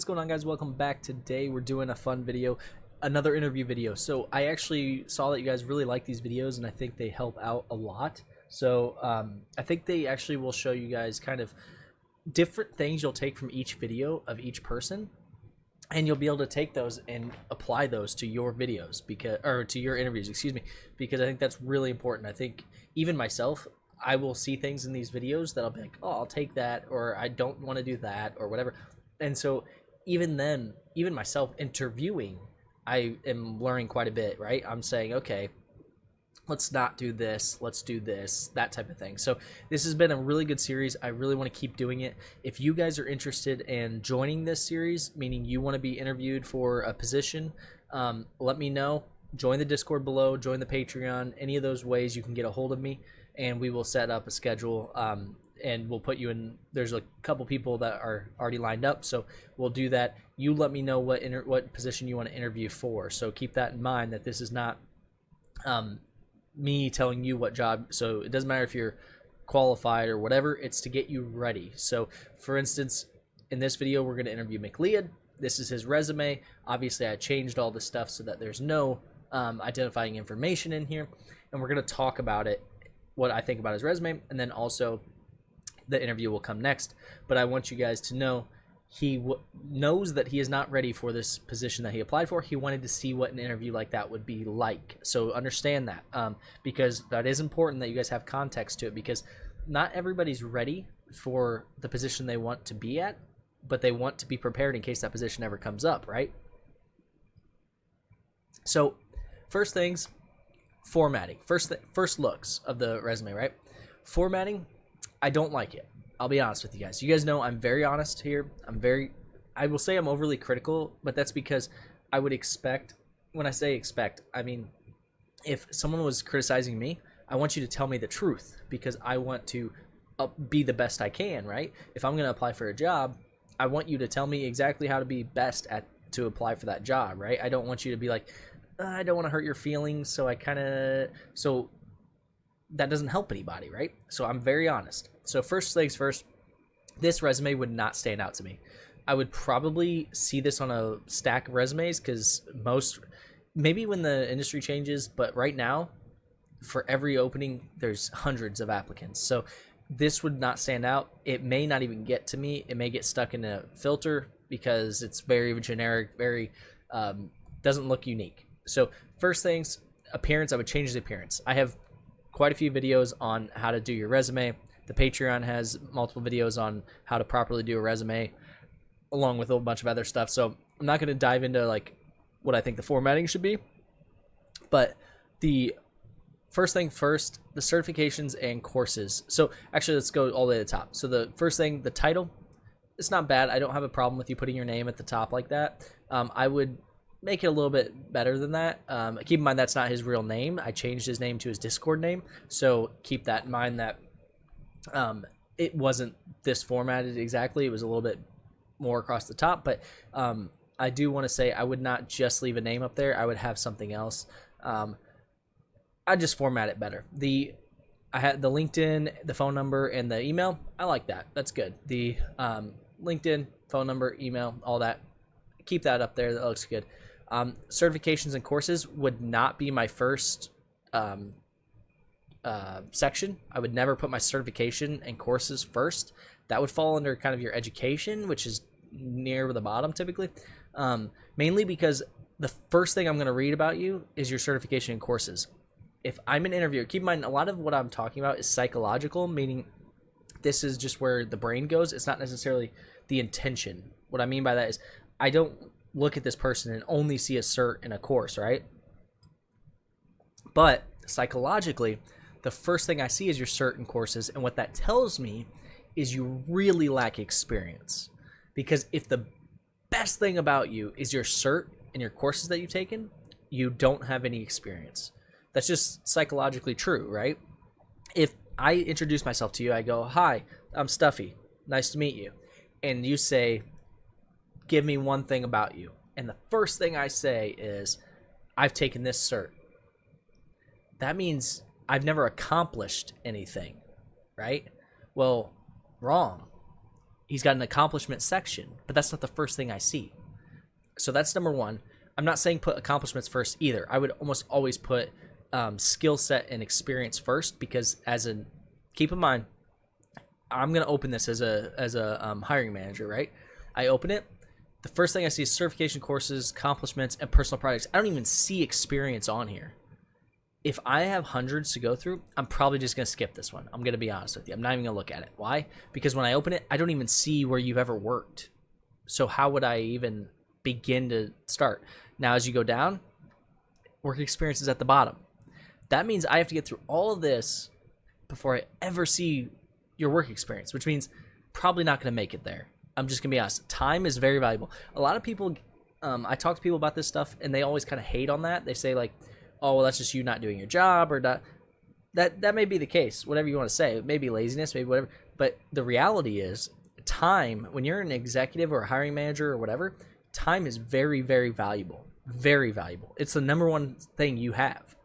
What's going on, guys? Welcome back. Today we're doing a fun video, another interview video. So I actually saw that you guys really like these videos and I think they help out a lot. So I think they actually will show you guys kind of different things you'll take from each video of each person, and you'll be able to take those and apply those to your videos to your interviews, excuse me, because I think that's really important. I think even myself, I will see things in these videos that I'll be like, oh, I'll take that, or I don't want to do that, or whatever. And so even then, even myself interviewing, I am learning quite a bit, right? I'm saying, okay, let's not do this, let's do this, that type of thing. So this has been a really good series. I really want to keep doing it. If you guys are interested in joining this series, meaning you want to be interviewed for a position, let me know. Join the Discord below, join the Patreon, any of those ways you can get a hold of me, and we will set up a schedule, and we'll put you in. There's a couple people that are already lined up, so we'll do that. You let me know what position you want to interview for, so keep that in mind, that this is not me telling you what job. So it doesn't matter if you're qualified or whatever, it's to get you ready. So for instance, in this video we're going to interview McLeod. This is his resume. Obviously I changed all this stuff so that there's no identifying information in here, and we're going to talk about it, what I think about his resume, and then also the interview will come next. But I want you guys to know he knows that he is not ready for this position that he applied for. He wanted to see what an interview like that would be like. So understand that, because that is important that you guys have context to it, because not everybody's ready for the position they want to be at, but they want to be prepared in case that position ever comes up, right? So first things, formatting. First looks of the resume, right? Formatting, I don't like it. I'll be honest with you guys. You guys know I'm very honest here. I will say I'm overly critical, but that's because I would expect, when I say expect, I mean, if someone was criticizing me, I want you to tell me the truth, because I want to be the best I can, right? If I'm going to apply for a job, I want you to tell me exactly how to be best to apply for that job, right? I don't want you to be like, I don't want to hurt your feelings, so so that doesn't help anybody, right? So I'm very honest. So first things first, this resume would not stand out to me. I would probably see this on a stack of resumes, because maybe when the industry changes, but right now, for every opening, there's hundreds of applicants. So this would not stand out. It may not even get to me. It may get stuck in a filter because it's very generic, very doesn't look unique. So first things, appearance, I would change the appearance. I have quite a few videos on how to do your resume. The Patreon has multiple videos on how to properly do a resume, along with a bunch of other stuff. So I'm not going to dive into like what I think the formatting should be, but the first thing first, the certifications and courses. So actually, let's go all the way to the top. So the first thing, the title, it's not bad. I don't have a problem with you putting your name at the top like that. I would make it a little bit better than that. Keep in mind that's not his real name. I changed his name to his Discord name, so keep that in mind, that it wasn't this formatted exactly. It was a little bit more across the top, but I do want to say I would not just leave a name up there. I would have something else. I'd just format it better. I had the LinkedIn, the phone number, and the email. I like that. That's good. The LinkedIn, phone number, email, all that. Keep that up there. That looks good. Certifications and courses would not be my first section. I would never put my certification and courses first. That would fall under kind of your education, which is near the bottom typically, mainly because the first thing I'm going to read about you is your certification and courses. If I'm an interviewer, keep in mind a lot of what I'm talking about is psychological, meaning this is just where the brain goes. It's not necessarily the intention. What I mean by that is I don't look at this person and only see a cert and a course, right? But psychologically, the first thing I see is your cert and courses, and what that tells me is you really lack experience. Because if the best thing about you is your cert and your courses that you've taken, you don't have any experience. That's just psychologically true, right? If I introduce myself to you, I go, hi, I'm Stuffy, nice to meet you. And you say, give me one thing about you. And the first thing I say is, I've taken this cert. That means I've never accomplished anything, right? Well, wrong. he's got an accomplishment section, but that's not the first thing I see. So that's number one. I'm not saying put accomplishments first either. I would almost always put skill set and experience first, because keep in mind, I'm going to open this as a hiring manager, right? I open it. The first thing I see is certification courses, accomplishments, and personal projects. I don't even see experience on here. If I have hundreds to go through, I'm probably just going to skip this one. I'm going to be honest with you. I'm not even going to look at it. Why? Because when I open it, I don't even see where you've ever worked. So how would I even begin to start? Now, as you go down, work experience is at the bottom. That means I have to get through all of this before I ever see your work experience, which means probably not going to make it there. I'm just going to be honest. Time is very valuable. A lot of people, I talk to people about this stuff, and they always kind of hate on that. They say, like, oh, well, that's just you not doing your job, or not. That may be the case, whatever you want to say. It may be laziness, maybe whatever. But the reality is, time, when you're an executive or a hiring manager or whatever, time is very, very valuable. Very valuable. It's the number one thing you have,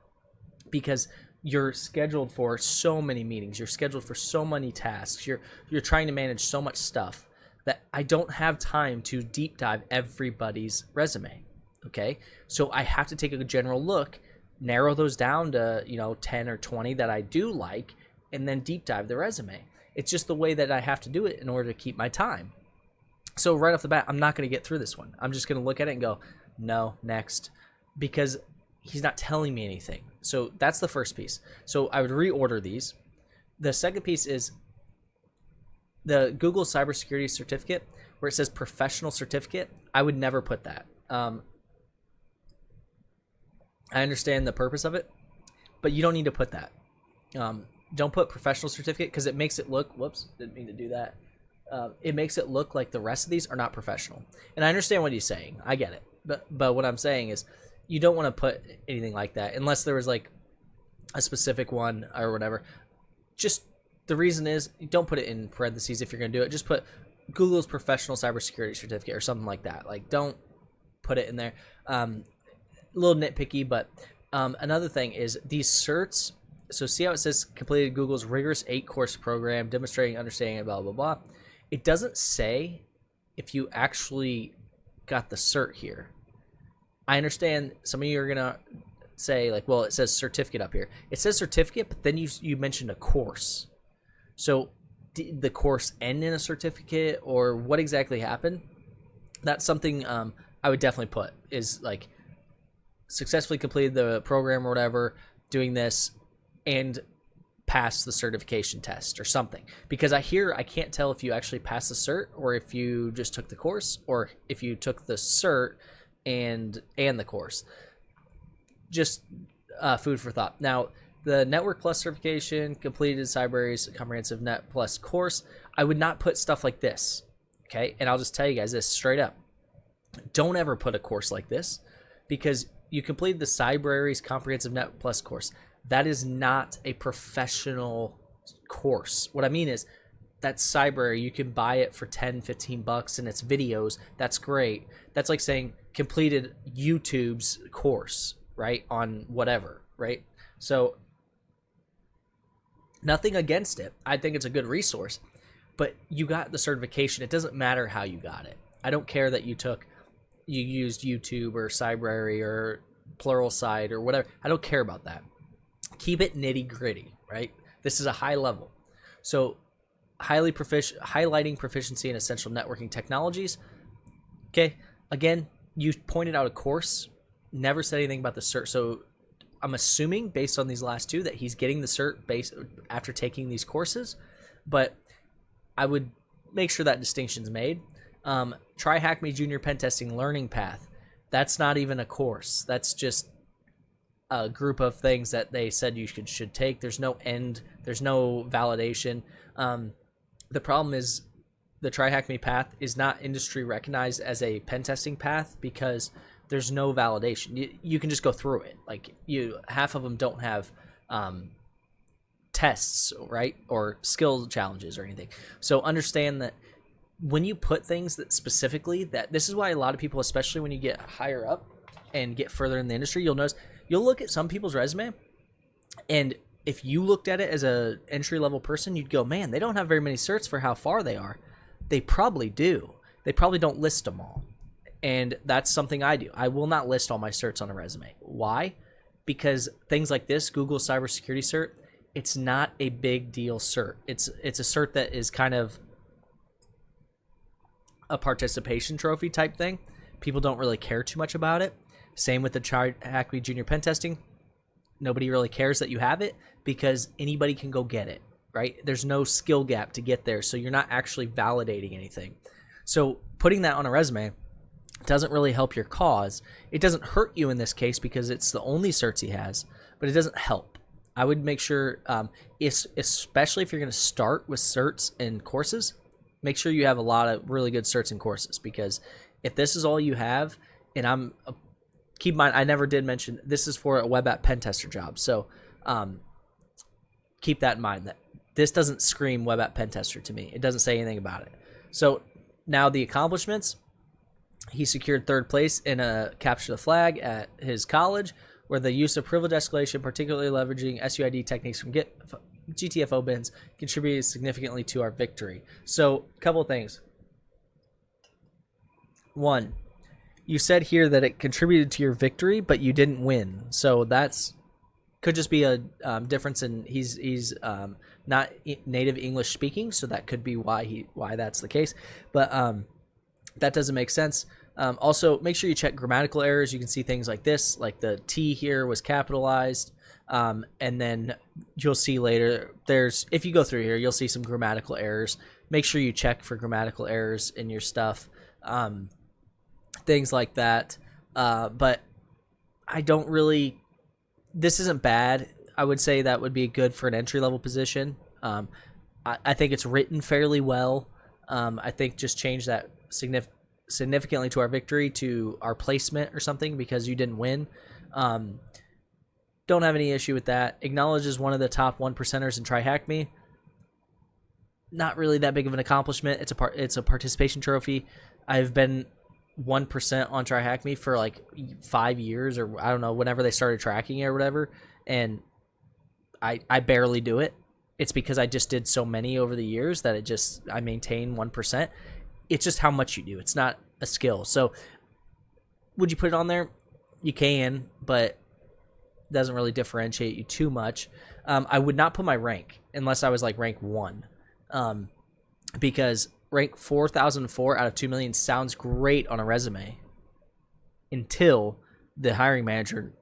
because you're scheduled for so many meetings. You're scheduled for so many tasks. You're trying to manage so much stuff that I don't have time to deep dive everybody's resume. Okay? So I have to take a general look, narrow those down to, 10 or 20 that I do like, and then deep dive the resume. It's just the way that I have to do it in order to keep my time. So right off the bat, I'm not going to get through this one. I'm just going to look at it and go, no, next, because he's not telling me anything. So that's the first piece. So I would reorder these. The second piece is the Google Cybersecurity Certificate, where it says professional certificate. I would never put that. I understand the purpose of it, but you don't need to put that. Don't put professional certificate, because it makes it look, whoops, didn't mean to do that. It makes it look like the rest of these are not professional. And I understand what he's saying. I get it. But what I'm saying is, you don't want to put anything like that unless there was like a specific one or whatever. Just the reason is, you don't put it in parentheses if you're going to do it. Just put Google's professional cybersecurity certificate or something like that. Like, don't put it in there. A little nitpicky, but another thing is these certs. So see how it says completed Google's rigorous 8-course program demonstrating understanding and blah, blah, blah. It doesn't say if you actually got the cert here. I understand some of you are going to say, like, well, it says certificate up here. It says certificate, but then you mentioned a course. So did the course end in a certificate, or what exactly happened? That's something I would definitely put, is like successfully completed the program or whatever, doing this, and pass the certification test or something. Because I can't tell if you actually passed the cert, or if you just took the course, or if you took the cert and the course. Just food for thought. Now, the Network Plus certification, completed CyberArea's comprehensive Net Plus course, I would not put stuff like this. Okay? And I'll just tell you guys this straight up. Don't ever put a course like this, because you completed the CyberArea's comprehensive Net Plus course. That is not a professional course. What I mean is, that's CyberArea. You can buy it for $10-15 and it's videos. That's great. That's like saying completed YouTube's course, right? On whatever, right? So nothing against it. I think it's a good resource, but you got the certification. It doesn't matter how you got it. I don't care that you used YouTube or CyberArea or Pluralsight or whatever. I don't care about that. Keep it nitty gritty, right? This is a high level. So highlighting proficiency in essential networking technologies. Okay, again, you pointed out a course, never said anything about the cert. So I'm assuming, based on these last two, that he's getting the cert after taking these courses. But I would make sure that distinction's made. Try Hack Me Junior Pentesting Learning Path. That's not even a course. That's just a group of things that they said you should take. There's no end. There's no validation. The problem is the Try Hack Me path is not industry recognized as a pen testing path, because there's no validation. You can just go through it. Like, half of them don't have tests, right? Or skill challenges or anything. So understand that when you put things that specifically, that this is why a lot of people, especially when you get higher up and get further in the industry, you'll notice, you'll look at some people's resume, and if you looked at it as a entry-level person, you'd go, man, they don't have very many certs for how far they are. They probably do. They probably don't list them all. And that's something I do. I will not list all my certs on a resume. Why? Because things like this, Google cybersecurity cert, it's not a big deal cert. It's a cert that is kind of a participation trophy type thing. People don't really care too much about it. Same with the TryHackMe Junior Pen Testing. Nobody really cares that you have it because anybody can go get it, right? There's no skill gap to get there, so you're not actually validating anything. So putting that on a resume doesn't really help your cause. It doesn't hurt you in this case because it's the only certs he has, but it doesn't help. I would make sure, especially if you're going to start with certs and courses, make sure you have a lot of really good certs and courses, because if this is all you have, and keep in mind, I never did mention this is for a Web App Pentester job, so keep that in mind, that this doesn't scream Web App Pentester to me. It doesn't say anything about it. So now the accomplishments. He secured 3rd place in a capture the flag at his college, where the use of privilege escalation, particularly leveraging SUID techniques from GTFO bins, contributed significantly to our victory. So, a couple of things. 1, you said here that it contributed to your victory, but you didn't win. So that's could just be a difference in he's not native English speaking, so that could be why that's the case. But that doesn't make sense. Also, make sure you check grammatical errors. You can see things like this, like the T here was capitalized, and then you'll see later, if you go through here, you'll see some grammatical errors. Make sure you check for grammatical errors in your stuff, things like that. But I don't really, this isn't bad. I would say that would be good for an entry-level position. I think it's written fairly well. I think just change that significantly to our victory to our placement or something, because you didn't win. Don't have any issue with that. Acknowledges one of the top 1%ers in TryHackMe. Not really that big of an accomplishment. It's a participation trophy. I've been 1% on TryHackMe for like 5 years, or I don't know, whenever they started tracking it or whatever, and I barely do it. It's because I just did so many over the years that I maintain 1%. It's just how much you do. It's not a skill. So would you put it on there? You can, but it doesn't really differentiate you too much. I would not put my rank unless I was like rank 1, because rank 4,004 out of 2 million sounds great on a resume until the hiring manager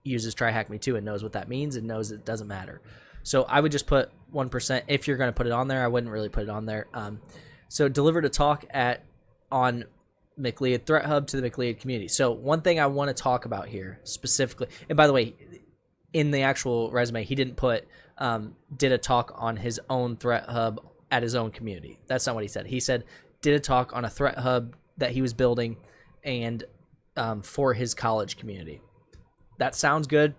uses TryHackMe too and knows what that means and knows it doesn't matter. So I would just put 1%. If you're going to put it on there, I wouldn't really put it on there. So delivered a talk on McLeod Threat Hub to the McLeod community. So one thing I want to talk about here specifically, and by the way, in the actual resume, he didn't put did a talk on his own Threat Hub at his own community. That's not what he said. He said did a talk on a Threat Hub that he was building and for his college community. That sounds good,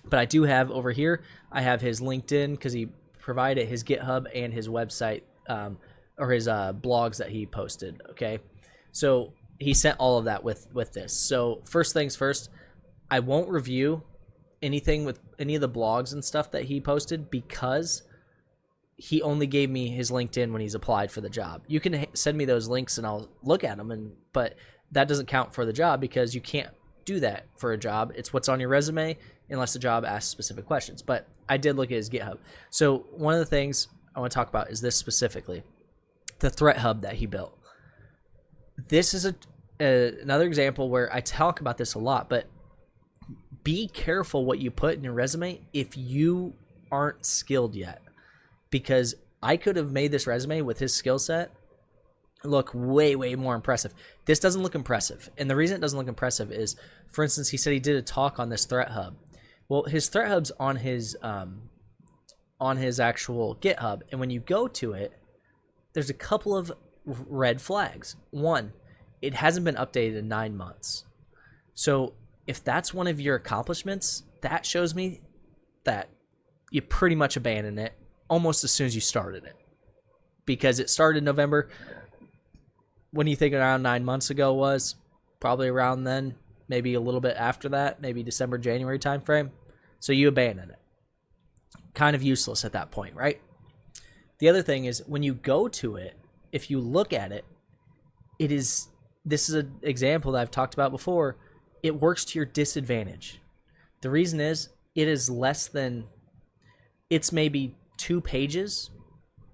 but I do have over here, I have his LinkedIn, because he provided his GitHub and his website, or his blogs that he posted, okay? So he sent all of that with this. So first things first, I won't review anything with any of the blogs and stuff that he posted, because he only gave me his LinkedIn when he's applied for the job. You can send me those links and I'll look at them, but that doesn't count for the job, because you can't do that for a job. It's what's on your resume unless the job asks specific questions. But I did look at his GitHub. So one of the things I want to talk about is this specifically. The Threat Hub that he built. This is another example where I talk about this a lot, but be careful what you put in your resume if you aren't skilled yet, because I could have made this resume with his skill set look way, way more impressive. This doesn't look impressive, and the reason it doesn't look impressive is, for instance, he said he did a talk on this Threat Hub. Well, his Threat Hub's on his actual GitHub, and when you go to it, there's a couple of red flags. One, it hasn't been updated in 9 months. So if that's one of your accomplishments, that shows me that you pretty much abandoned it almost as soon as you started it, because it started in November. When you think around 9 months ago was probably around then, maybe a little bit after that, maybe December, January timeframe. So you abandoned it. Kind of useless at that point, right? The other thing is when you go to it, if you look at it, this is an example that I've talked about before. It works to your disadvantage. The reason is it is it's maybe 2 pages.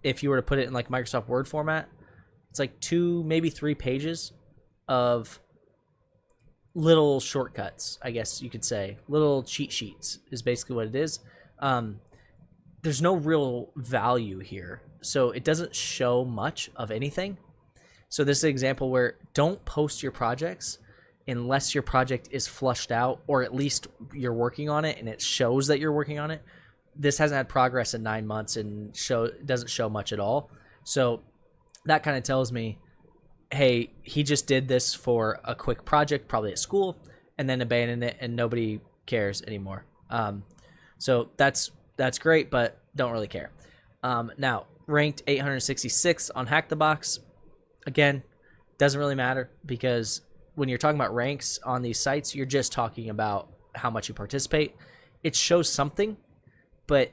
If you were to put it in like Microsoft Word format, it's like 2, maybe 3 pages of little shortcuts, I guess you could say. Little cheat sheets is basically what it is. There's no real value here, so it doesn't show much of anything. So this is an example where don't post your projects unless your project is flushed out, or at least you're working on it and it shows that you're working on it. This hasn't had progress in 9 months and doesn't show much at all. So that kind of tells me, hey, he just did this for a quick project, probably at school, and then abandoned it, and nobody cares anymore. So that's great, but don't really care. Now, ranked 866 on Hack the Box. Again, doesn't really matter, because when you're talking about ranks on these sites, you're just talking about how much you participate. It shows something, but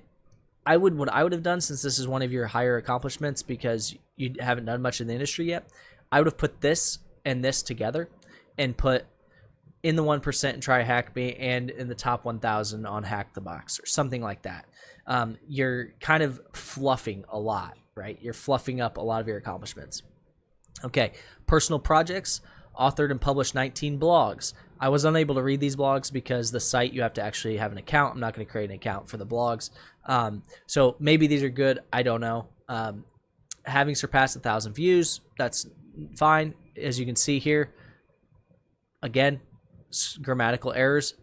what I would have done, since this is one of your higher accomplishments because you haven't done much in the industry yet, I would have put this and this together and put in the 1% and try Hack Me, and in the top 1,000 on Hack the Box, or something like that. You're kind of fluffing a lot, right? You're fluffing up a lot of your accomplishments. Okay, personal projects, authored and published 19 blogs. I was unable to read these blogs because the site, you have to actually have an account. I'm not going to create an account for the blogs. So maybe these are good. I don't know. Having surpassed 1,000 views, that's fine. As you can see here, again, grammatical errors.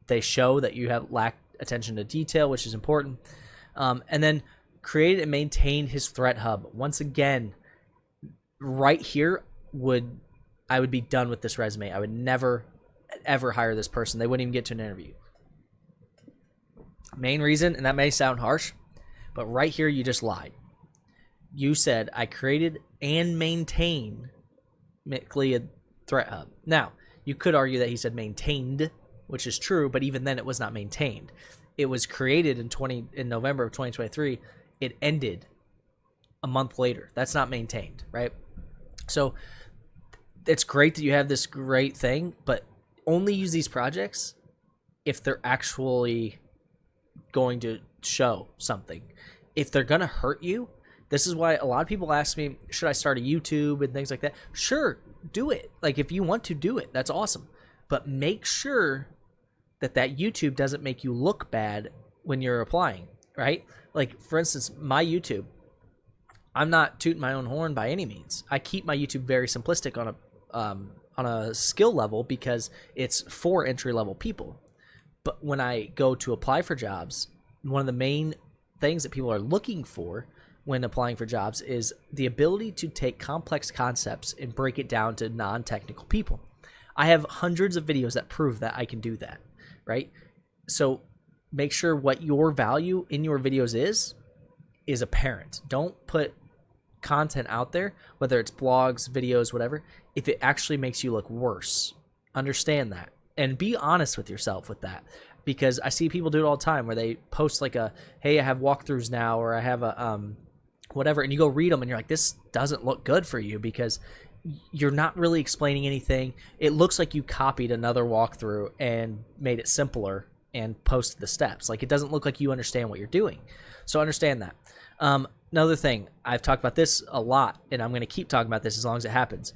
They show that you have lacked attention to detail, which is important. And then created and maintained his threat hub. Once again, right here, I would be done with this resume. I would never, ever hire this person. They wouldn't even get to an interview. Main reason, and that may sound harsh, but right here you just lied. You said, I created and maintain a threat hub. Now, you could argue that he said maintained, which is true, but even then it was not maintained. It was created in November of 2023. It ended a month later. That's not maintained, right? So it's great that you have this great thing, but only use these projects if they're actually going to show something. If they're going to hurt you, this is why a lot of people ask me, should I start a YouTube and things like that? Sure, do it. Like, if you want to do it, that's awesome. But make sure that YouTube doesn't make you look bad when you're applying, right? Like, for instance, my YouTube, I'm not tooting my own horn by any means. I keep my YouTube very simplistic on a skill level because it's for entry-level people. But when I go to apply for jobs, one of the main things that people are looking for when applying for jobs is the ability to take complex concepts and break it down to non-technical people. I have hundreds of videos that prove that I can do that, right? So make sure what your value in your videos is apparent. Don't put content out there, whether it's blogs, videos, whatever, if it actually makes you look worse. Understand that and be honest with yourself with that, because I see people do it all the time where they post like hey, I have walkthroughs now, or I have whatever, and you go read them and you're like, this doesn't look good for you because you're not really explaining anything. It looks like you copied another walkthrough and made it simpler and posted the steps. Like, it doesn't look like you understand what you're doing. So understand that. Another thing, I've talked about this a lot, and I'm going to keep talking about this as long as it happens.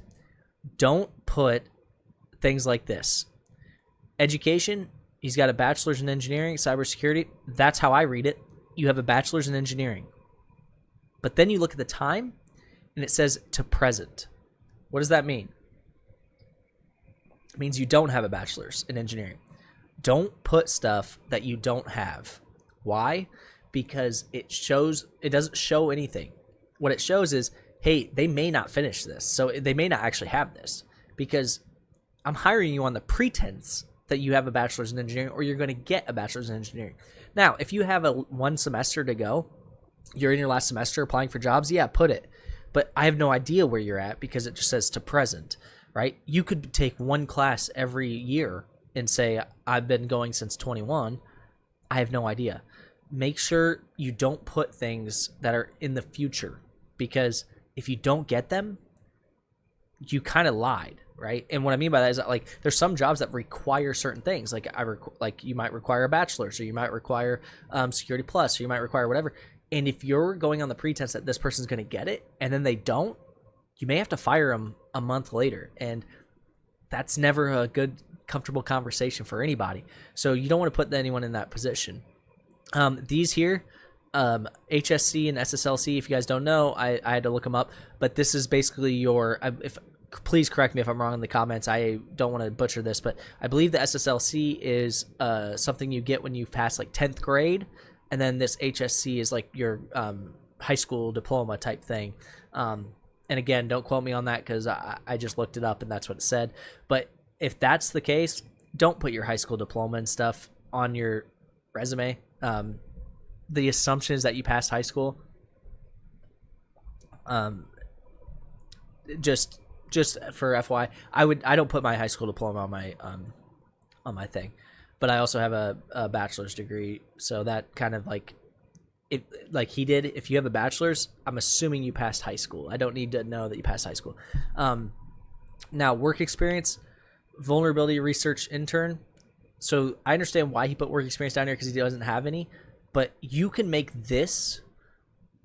Don't put things like this. Education, he's got a bachelor's in engineering, cybersecurity. That's how I read it. You have a bachelor's in engineering. But then you look at the time, and it says to present. What does that mean? It means you don't have a bachelor's in engineering. Don't put stuff that you don't have. Why? Because it doesn't show anything. What it shows is, hey, they may not finish this, so they may not actually have this, because I'm hiring you on the pretense that you have a bachelor's in engineering, or you're going to get a bachelor's in engineering. Now, if you have one semester to go, you're in your last semester applying for jobs, yeah, put it. But I have no idea where you're at because it just says to present, right? You could take one class every year and say, I've been going since 21. I have no idea. Make sure you don't put things that are in the future, because if you don't get them, you kind of lied, right? And what I mean by that is that, like, there's some jobs that require certain things. Like like you might require a bachelor's, or you might require Security Plus, or you might require whatever. And if you're going on the pretense that this person's going to get it and then they don't, you may have to fire them a month later. And that's never a good, comfortable conversation for anybody. So you don't want to put anyone in that position. These here, HSC and SSLC, if you guys don't know, I had to look them up, but this is basically your, please correct me if I'm wrong in the comments. I don't want to butcher this, but I believe the SSLC is something you get when you pass like 10th grade, and then this HSC is like your high school diploma type thing. And again, don't quote me on that because I just looked it up and that's what it said. But if that's the case, don't put your high school diploma and stuff on your resume. The assumption is that you passed high school. Just for FY, I don't put my high school diploma on my thing, but I also have a bachelor's degree, so that kind of like it, like he did. If you have a bachelor's, I'm assuming you passed high school. I don't need to know that you passed high school. Now, work experience, vulnerability research intern. So I understand why he put work experience down here because he doesn't have any, but you can make this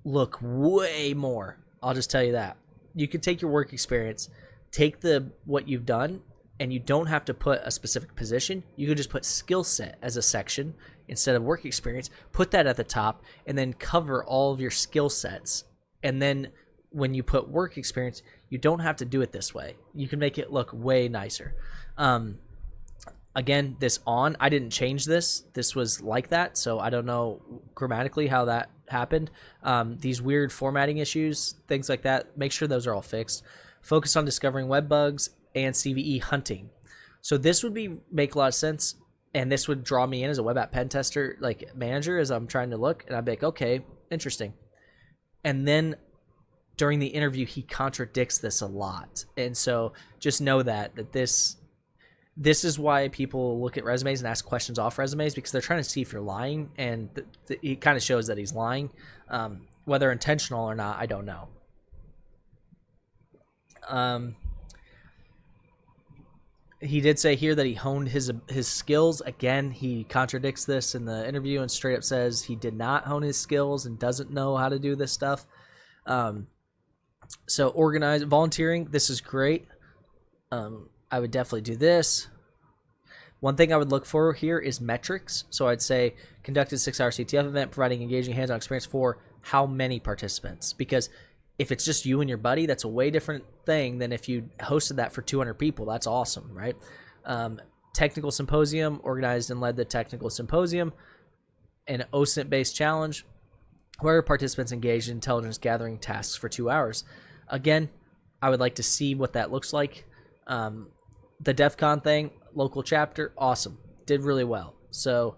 look way more. I'll just tell you that. You can take your work experience, take what you've done, and you don't have to put a specific position. You can just put skill set as a section instead of work experience. Put that at the top, and then cover all of your skill sets. And then when you put work experience, you don't have to do it this way. You can make it look way nicer. Again, this on, I didn't change this. This was like that, so I don't know grammatically how that happened. These weird formatting issues, things like that, make sure those are all fixed. Focus on discovering web bugs and CVE hunting. So this would make a lot of sense, and this would draw me in as a Web App Pentester like manager as I'm trying to look, and I'd be like, okay, interesting. And then during the interview, he contradicts this a lot, and so just know that this is why people look at resumes and ask questions off resumes, because they're trying to see if you're lying, and it kind of shows that he's lying. Whether intentional or not, I don't know. He did say here that he honed his skills. Again, he contradicts this in the interview and straight up says he did not hone his skills and doesn't know how to do this stuff. So volunteering, this is great. I would definitely do this. One thing I would look for here is metrics. So I'd say conducted 6-hour CTF event, providing engaging hands-on experience for how many participants? Because if it's just you and your buddy, that's a way different thing than if you hosted that for 200 people. That's awesome, right? Technical symposium, organized and led the technical symposium. An OSINT-based challenge where participants engaged in intelligence gathering tasks for 2 hours. Again, I would like to see what that looks like. The DEF CON thing, local chapter, awesome. Did really well. So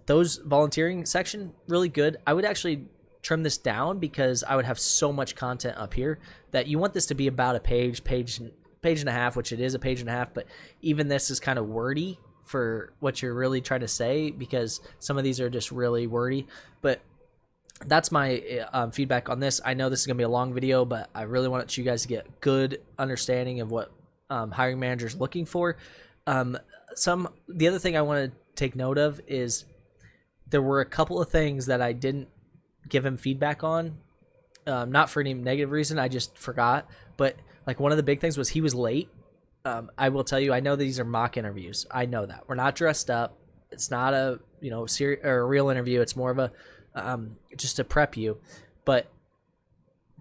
those volunteering section, really good. I would actually trim this down because I would have so much content up here that you want this to be about a page and a half, which it is a page and a half, but even this is kind of wordy for what you're really trying to say because some of these are just really wordy. But that's my feedback on this. I know this is going to be a long video, but I really want you guys to get good understanding of what hiring managers looking for. The other thing I want to take note of is there were a couple of things that I didn't give him feedback on, not for any negative reason, I just forgot. But like one of the big things was he was late. I will tell you, I know these are mock interviews. I know that we're not dressed up. It's not a or a real interview. It's more of a just to prep you, but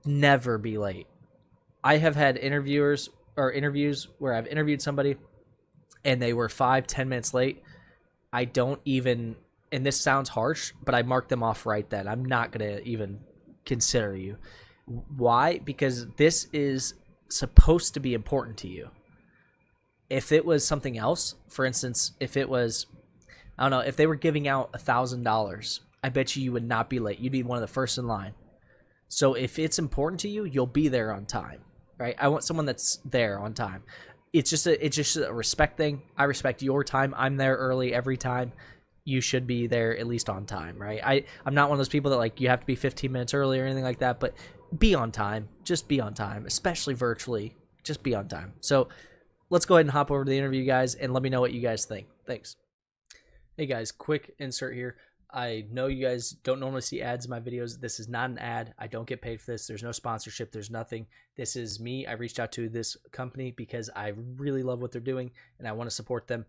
never be late. I have had interviews where I've interviewed somebody and they were 5-10 minutes late. I don't even, and this sounds harsh, but I mark them off right then. I'm not going to even consider you. Why? Because this is supposed to be important to you. If it was something else, for instance, if it was, I don't know, if they were giving out $1,000, I bet you would not be late. You'd be one of the first in line. So if it's important to you, you'll be there on time, right? I want someone that's there on time. It's just a respect thing. I respect your time. I'm there early every time. You should be there at least on time, right? I'm not one of those people that like you have to be 15 minutes early or anything like that, but be on time. Just be on time, especially virtually. Just be on time. So let's go ahead and hop over to the interview, guys, and let me know what you guys think. Thanks. Hey guys, quick insert here. I know you guys don't normally see ads in my videos. This is not an ad. I don't get paid for this. There's no sponsorship. There's nothing. This is me. I reached out to this company because I really love what they're doing and I want to support them.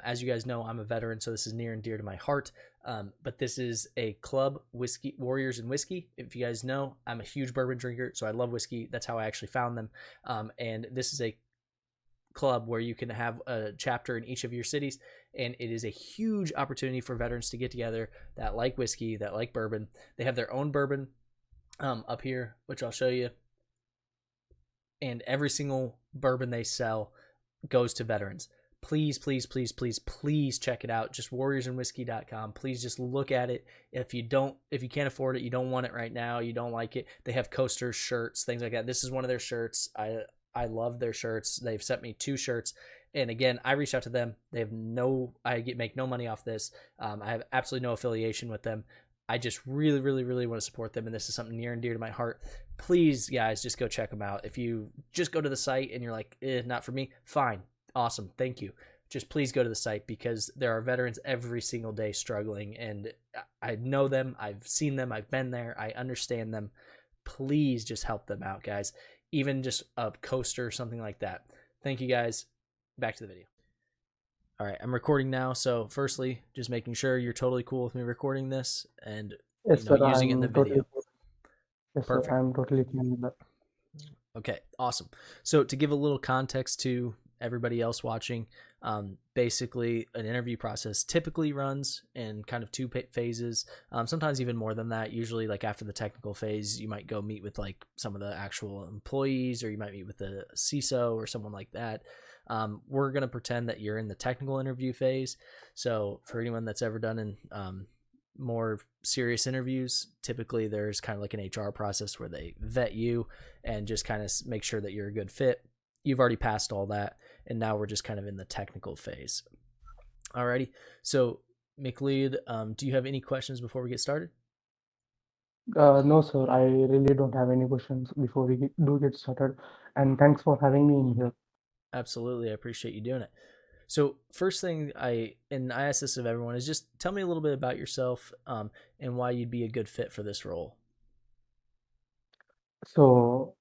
As you guys know, I'm a veteran, so this is near and dear to my heart. But this is a club, whiskey, Warriors and Whiskey. If you guys know, I'm a huge bourbon drinker, so I love whiskey. That's how I actually found them. And this is a club where you can have a chapter in each of your cities, and it is a huge opportunity for veterans to get together that like whiskey, that like bourbon. They have their own bourbon up here, which I'll show you, and every single bourbon they sell goes to veterans. Please check it out. Just warriorsandwhiskey.com. Please just look at it. If you can't afford it, you don't want it right now, you don't like it, they have coasters, shirts, things like that. This is one of their shirts. I love their shirts. They've sent me 2 shirts. And again, I reached out to them. They have make no money off this. I have absolutely no affiliation with them. I just really want to support them. And this is something near and dear to my heart. Please, guys, just go check them out. If you just go to the site and you're like, not for me, fine. Awesome. Thank you. Just please go to the site because there are veterans every single day struggling. And I know them. I've seen them. I've been there. I understand them. Please just help them out, guys. Even just a coaster or something like that. Thank you, guys. Back to the video. All right, I'm recording now. So firstly, just making sure you're totally cool with me recording this and Yes, sir. using it in the video. Yes, Perfect. sir. I'm totally fine with that. Okay, awesome. So to give a little context to everybody else watching, basically an interview process typically runs in kind of 2 phases, sometimes even more than that. Usually like after the technical phase, you might go meet with like some of the actual employees, or you might meet with the CISO or someone like that. We're going to pretend that you're in the technical interview phase. So for anyone that's ever done in more serious interviews, typically there's kind of like an HR process where they vet you and just kind of make sure that you're a good fit. You've already passed all that, and now we're just kind of in the technical phase. Alrighty, so McLeod, do you have any questions before we get started? No, sir. I really don't have any questions before we do get started. And thanks for having me in here. Absolutely, I appreciate you doing it. So first thing I ask this of everyone is just tell me a little bit about yourself and why you'd be a good fit for this role. So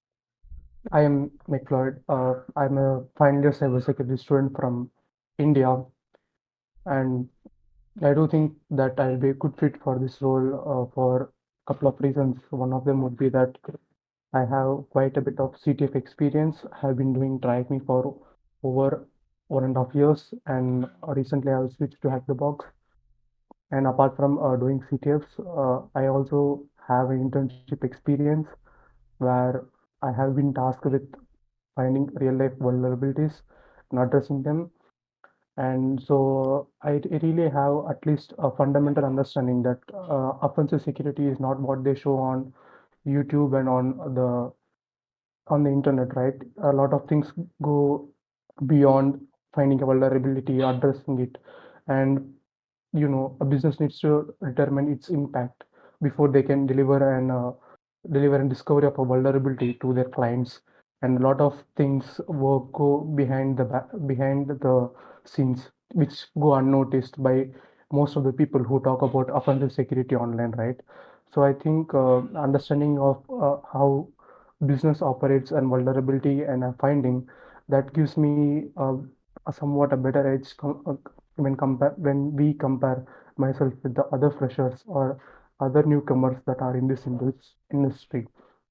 I am McLeod. I'm a final year cybersecurity student from India, and I do think that I'll be a good fit for this role for a couple of reasons. One of them would be that I have quite a bit of CTF experience. I have been doing TrackMe for over 1.5 years, and recently I have switched to Hack the Box. And apart from doing CTFs, I also have an internship experience where I have been tasked with finding real life vulnerabilities and addressing them. And so I really have at least a fundamental understanding that offensive security is not what they show on YouTube and on the internet, right? A lot of things go beyond finding a vulnerability, addressing it, and a business needs to determine its impact before they can deliver and discovery of a vulnerability to their clients. And a lot of things work go behind the scenes, which go unnoticed by most of the people who talk about offensive security online, right? So I think understanding of how business operates and vulnerability and finding that gives me a somewhat a better edge when we compare myself with the other freshers or other newcomers that are in this industry.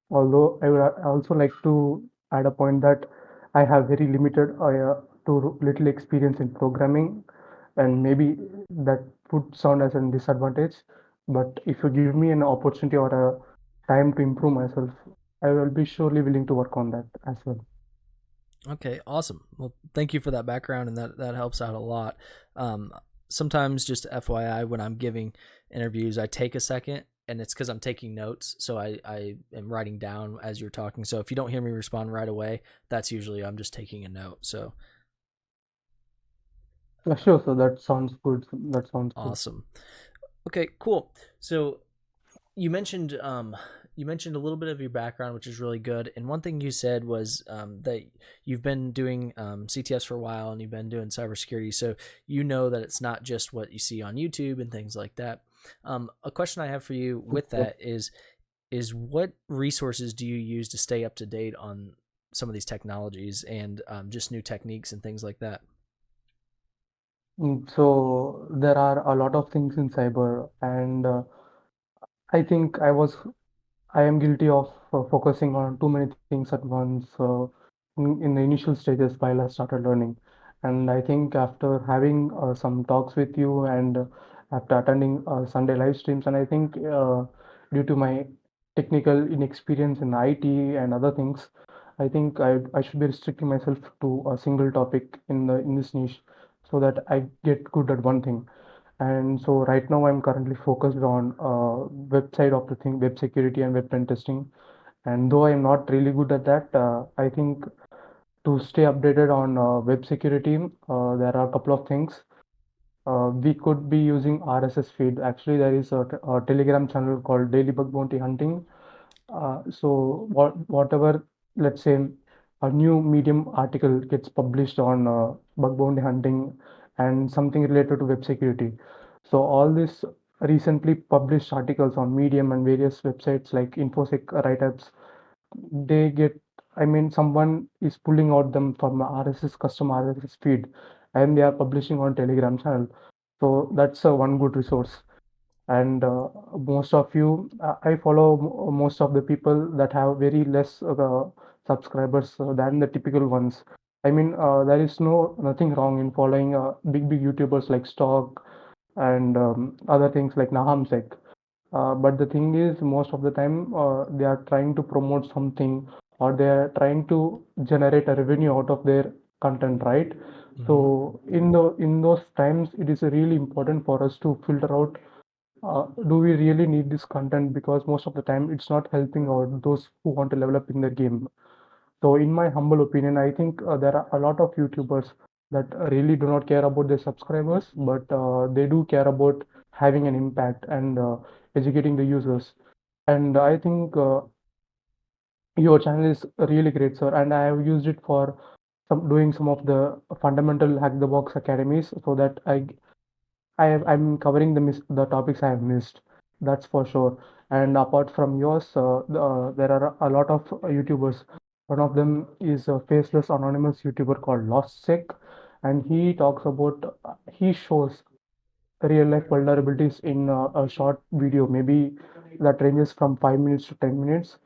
Although I would also like to add a point that I have very limited to little experience in programming, and maybe that would sound as a disadvantage. But if you give me an opportunity or a time to improve myself, I will be surely willing to work on that as well. Okay, awesome. Well, thank you for that background, and that helps out a lot. Sometimes, just FYI, when I'm giving interviews, I take a second, and it's because I'm taking notes. So I am writing down as you're talking. So if you don't hear me respond right away, that's usually I'm just taking a note. So Yeah, sure. So that sounds good. That sounds good. awesome. Okay, cool. So you mentioned you mentioned a little bit of your background, which is really good. And one thing you said was that you've been doing CTS for a while and you've been doing cybersecurity. So you know that it's not just what you see on YouTube and things like that. A question I have for you with that is what resources do you use to stay up to date on some of these technologies and just new techniques and things like that? So there are a lot of things in cyber, and I think I am guilty of focusing on too many things at once in the initial stages while I started learning. And I think after having some talks with you and after attending Sunday live streams, and I think due to my technical inexperience in IT and other things, I think I should be restricting myself to a single topic in this niche so that I get good at one thing. And so right now I'm currently focused on website of the thing, web security and web pen testing. And though I'm not really good at that, I think to stay updated on web security, there are a couple of things. We could be using RSS feed. Actually, there is a Telegram channel called Daily Bug Bounty Hunting. So whatever, let's say, a new Medium article gets published on bug bounty hunting and something related to web security. So all these recently published articles on Medium and various websites like InfoSec write-ups, they get, I mean, someone is pulling out them from RSS custom RSS feed, and they are publishing on Telegram channel. So that's one good resource. And most of you, I follow most of the people that have very less subscribers than the typical ones. I mean, there is nothing wrong in following big YouTubers like Stock and other things like Nahamsek. But the thing is, most of the time, they are trying to promote something or they are trying to generate a revenue out of their content, right? So in those times, it is really important for us to filter out, do we really need this content, because most of the time it's not helping out those who want to level up in their game. So in my humble opinion, I think there are a lot of YouTubers that really do not care about their subscribers, but they do care about having an impact and educating the users. And I think your channel is really great, sir, and I have used it for doing some of the fundamental hack the box academies so that I'm covering the topics I have missed. That's for sure. And apart from yours, there are a lot of YouTubers. One of them is a faceless anonymous YouTuber called LostSec, and he talks about he shows real life vulnerabilities in a short video, maybe that ranges from 5 minutes to 10 minutes.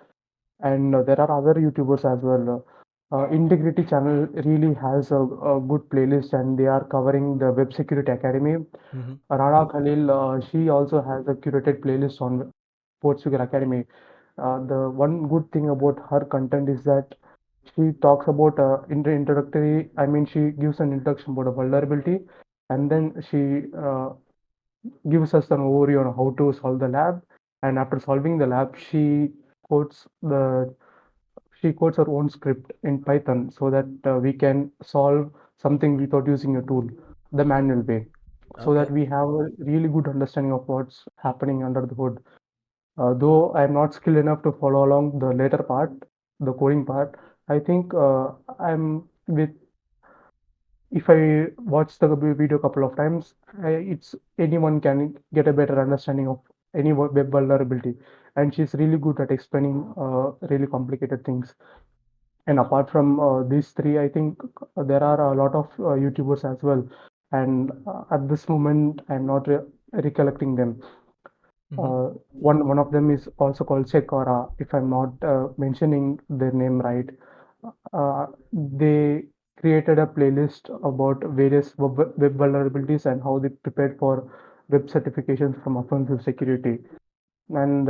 And there are other YouTubers as well. Integrity channel really has a good playlist, and they are covering the Web Security Academy. Mm-hmm. Rana Khalil, she also has a curated playlist on Portugal Academy. The one good thing about her content is that she talks about in the introductory, I mean, she gives an introduction about a vulnerability, and then she gives us an overview on how to solve the lab. And after solving the lab, quotes the she codes her own script in Python so that we can solve something without using a tool, the manual way, so that Okay. we have a really good understanding of what's happening under the hood. Though I'm not skilled enough to follow along the later part, the coding part, I think I'm with if I watch the video a couple of times, it's anyone can get a better understanding of any web vulnerability, and she's really good at explaining really complicated things. And apart from these three, I think there are a lot of YouTubers as well. And at this moment, I'm not recollecting them. Mm-hmm. One of them is also called Sekora, if I'm not mentioning their name right. They created a playlist about various web vulnerabilities and how they prepared for web certifications from offensive security. And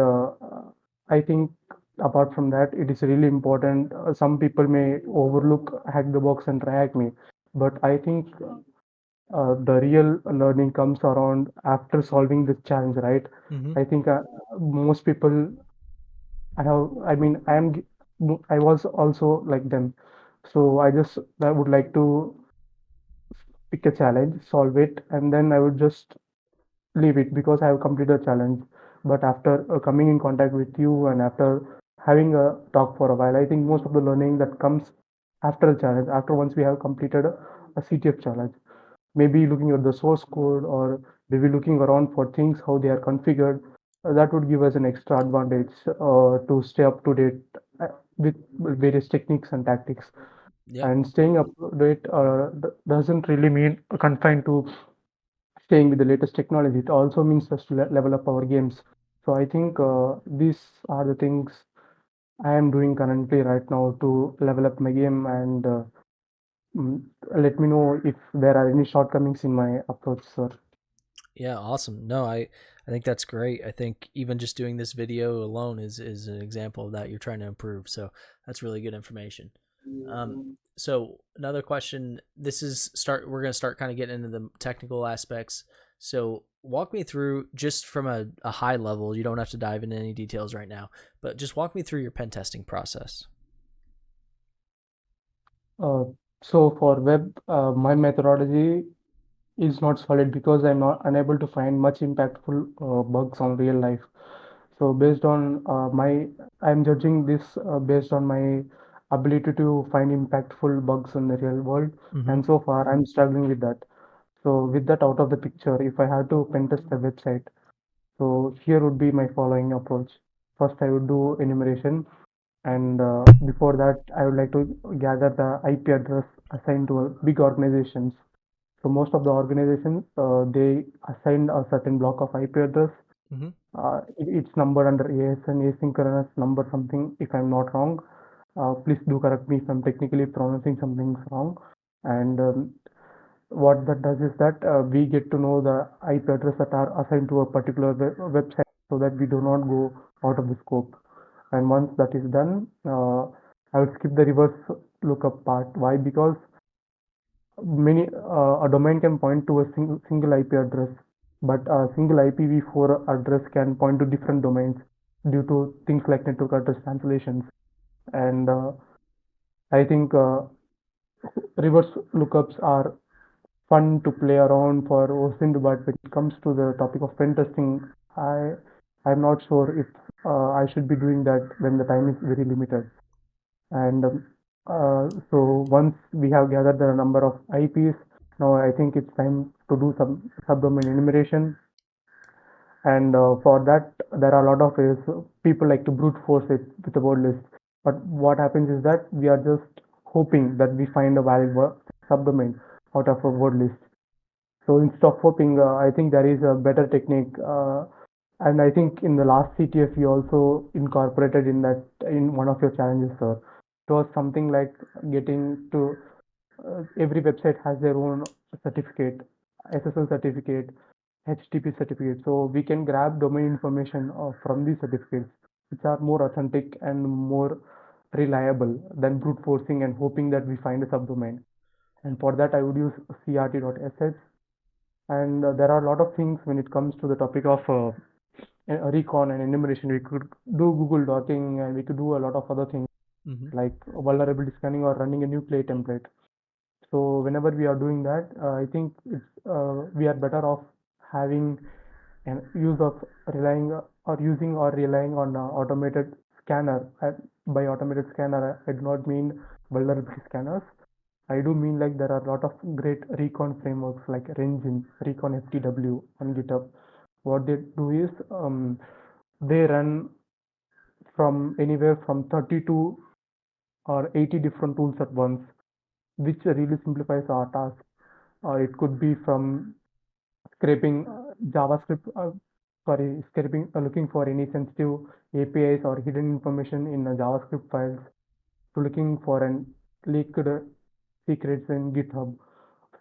I think apart from that, it is really important. Some people may overlook hack the box and try hack me, but I think the real learning comes around after solving the challenge, right? Mm-hmm. I think most people I mean, I was also like them. So I would like to pick a challenge, solve it, and then I would just leave it because I have completed the challenge. But after coming in contact with you and after having a talk for a while, I think most of the learning that comes after a challenge, after once we have completed a CTF challenge, maybe looking at the source code or maybe looking around for things how they are configured, that would give us an extra advantage to stay up to date uh, with various techniques and tactics. Yep. And staying up to date doesn't really mean confined to staying with the latest technology. It also means us to level up our games. So I think these are the things I am doing currently right now to level up my game, and mm, let me know if there are any shortcomings in my approach, sir. Yeah, awesome. No, I think that's great. I think even just doing this video alone is an example of that. You're trying to improve. So that's really good information. So another question. This is start. We're gonna start kind of getting into the technical aspects. So walk me through just from a high level. You don't have to dive into any details right now, but just walk me through your pen testing process. Uh, so for web, my methodology is not solid because I'm not unable to find much impactful bugs on real life. So based on I'm judging this based on my ability to find impactful bugs in the real world, Mm-hmm. and so far I'm struggling with that. So with that out of the picture, if I had to pen test the website, so here would be my following approach. First, I would do enumeration, and before that, I would like to gather the IP address assigned to big organizations. So most of the organizations, they assign a certain block of IP address. Mm-hmm. It's numbered under ASN, asynchronous number something, if I'm not wrong. Please do correct me if I'm technically pronouncing something wrong. And what that does is that we get to know the IP address that are assigned to a particular website so that we do not go out of the scope. And once that is done, I would skip the reverse lookup part. Why? Because a domain can point to a single IP address, but a single IPv4 address can point to different domains due to things like network address translations. And I think reverse lookups are fun to play around for OSINT, but when it comes to the topic of pen testing, I I'm not sure if I should be doing that when the time is very limited. And so once we have gathered the number of IPs, now I think it's time to do some subdomain enumeration. And for that, there are a lot of ways. People like to brute force it with a word list. But what happens is that we are just hoping that we find a valid subdomain out of a word list. So instead of hoping, I think there is a better technique. And I think in the last CTF, you also incorporated in that in one of your challenges, sir. It was something like getting to every website has their own certificate, SSL certificate, HTTP certificate. So we can grab domain information from these certificates, which are more authentic and more reliable than brute forcing and hoping that we find a subdomain. And for that, I would use crt.sh. And there are a lot of things when it comes to the topic of recon and enumeration. We could do Google docking and we could do a lot of other things Mm-hmm. like vulnerability scanning or running a nuclei template. So whenever we are doing that, I think we are better off having an use of relying or using or relying on automated scanner. By automated scanner, I do not mean vulnerability scanners. I do mean like there are a lot of great recon frameworks like Rengine, Recon FTW on GitHub. What they do is they run from anywhere from 32 or 80 different tools at once, which really simplifies our task. It could be from scraping JavaScript, scraping, looking for any sensitive APIs or hidden information in JavaScript files, to looking for an leaked secrets in GitHub.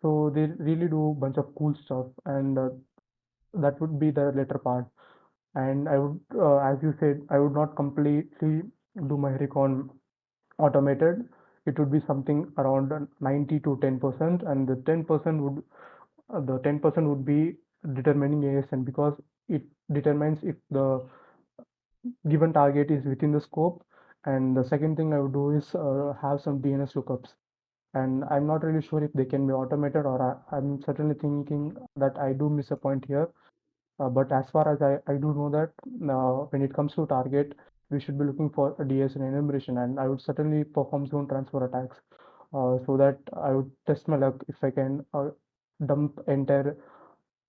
So they really do a bunch of cool stuff, and that would be the later part. And I would, as you said, I would not completely do my recon automated. It would be something around 90 to 10%, and the 10% would be determining ASN because it determines if the given target is within the scope. And the second thing I would do is have some DNS lookups. And I'm not really sure if they can be automated, or I'm certainly thinking that I do miss a point here. But as far as I do know that when it comes to target, we should be looking for a DS and enumeration, and I would certainly perform zone transfer attacks so that I would test my luck if I can dump entire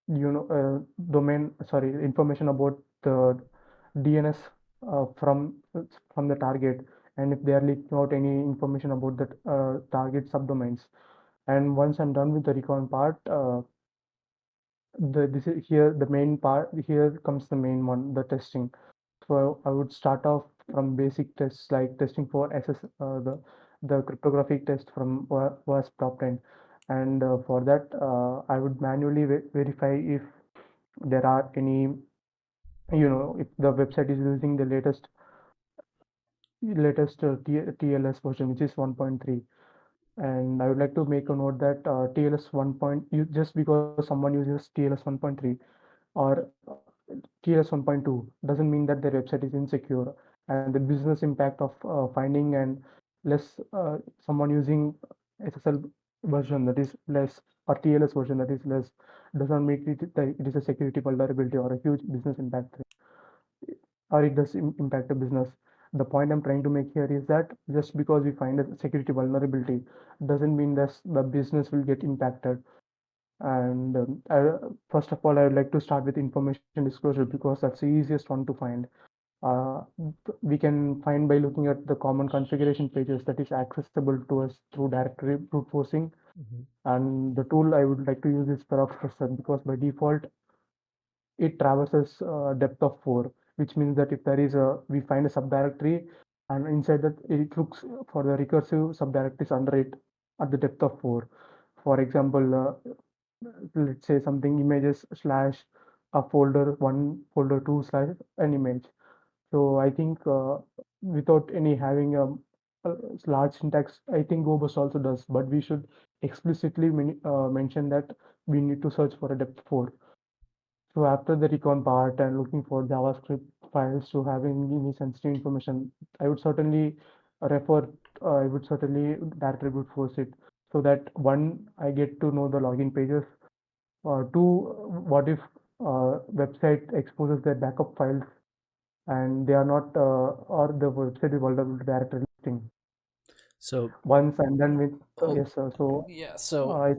domain, sorry, information about the DNS from the target, and if they are leaking out any information about the target subdomains. And once I'm done with the recon part, the this is here the main part. Here comes the main one, the testing. So I would start off from basic tests like testing for SS, the cryptographic test from WASP top 10, and for that I would manually verify if there are any, if the website is using the latest TLS version, which is 1.3. And I would like to make a note that TLS 1. Just because someone uses TLS 1.3 or TLS 1.2 doesn't mean that their website is insecure, and the business impact of finding and less someone using SSL version that is less or TLS version that is less does not make it is a security vulnerability or a huge business impact, or it does impact a business. The point I'm trying to make here is that just because we find a security vulnerability doesn't mean that the business will get impacted. And first of all, I would like to start with information disclosure because that's the easiest one to find. Uh, we can find by looking at the common configuration pages that is accessible to us through directory brute forcing. Mhm. And the tool I would like to use is Perf because by default it traverses depth of 4, which means that if there is we find a subdirectory and inside that it looks for the recursive subdirectories under it at the depth of 4. For example, let's say something images slash a folder 1, folder 2 slash an image. So I think without any having a large syntax, I think GoBus also does, but we should explicitly mention that we need to search for a depth 4. So after the recon part and looking for JavaScript files to having any sensitive information, I would certainly refer, I would certainly directly brute force it so that one, I get to know the login pages. Two, what if website exposes their backup files and they are not, or the website is vulnerable to directory listing. So Once I'm done with, hold, yes, sir. So, yeah. So I,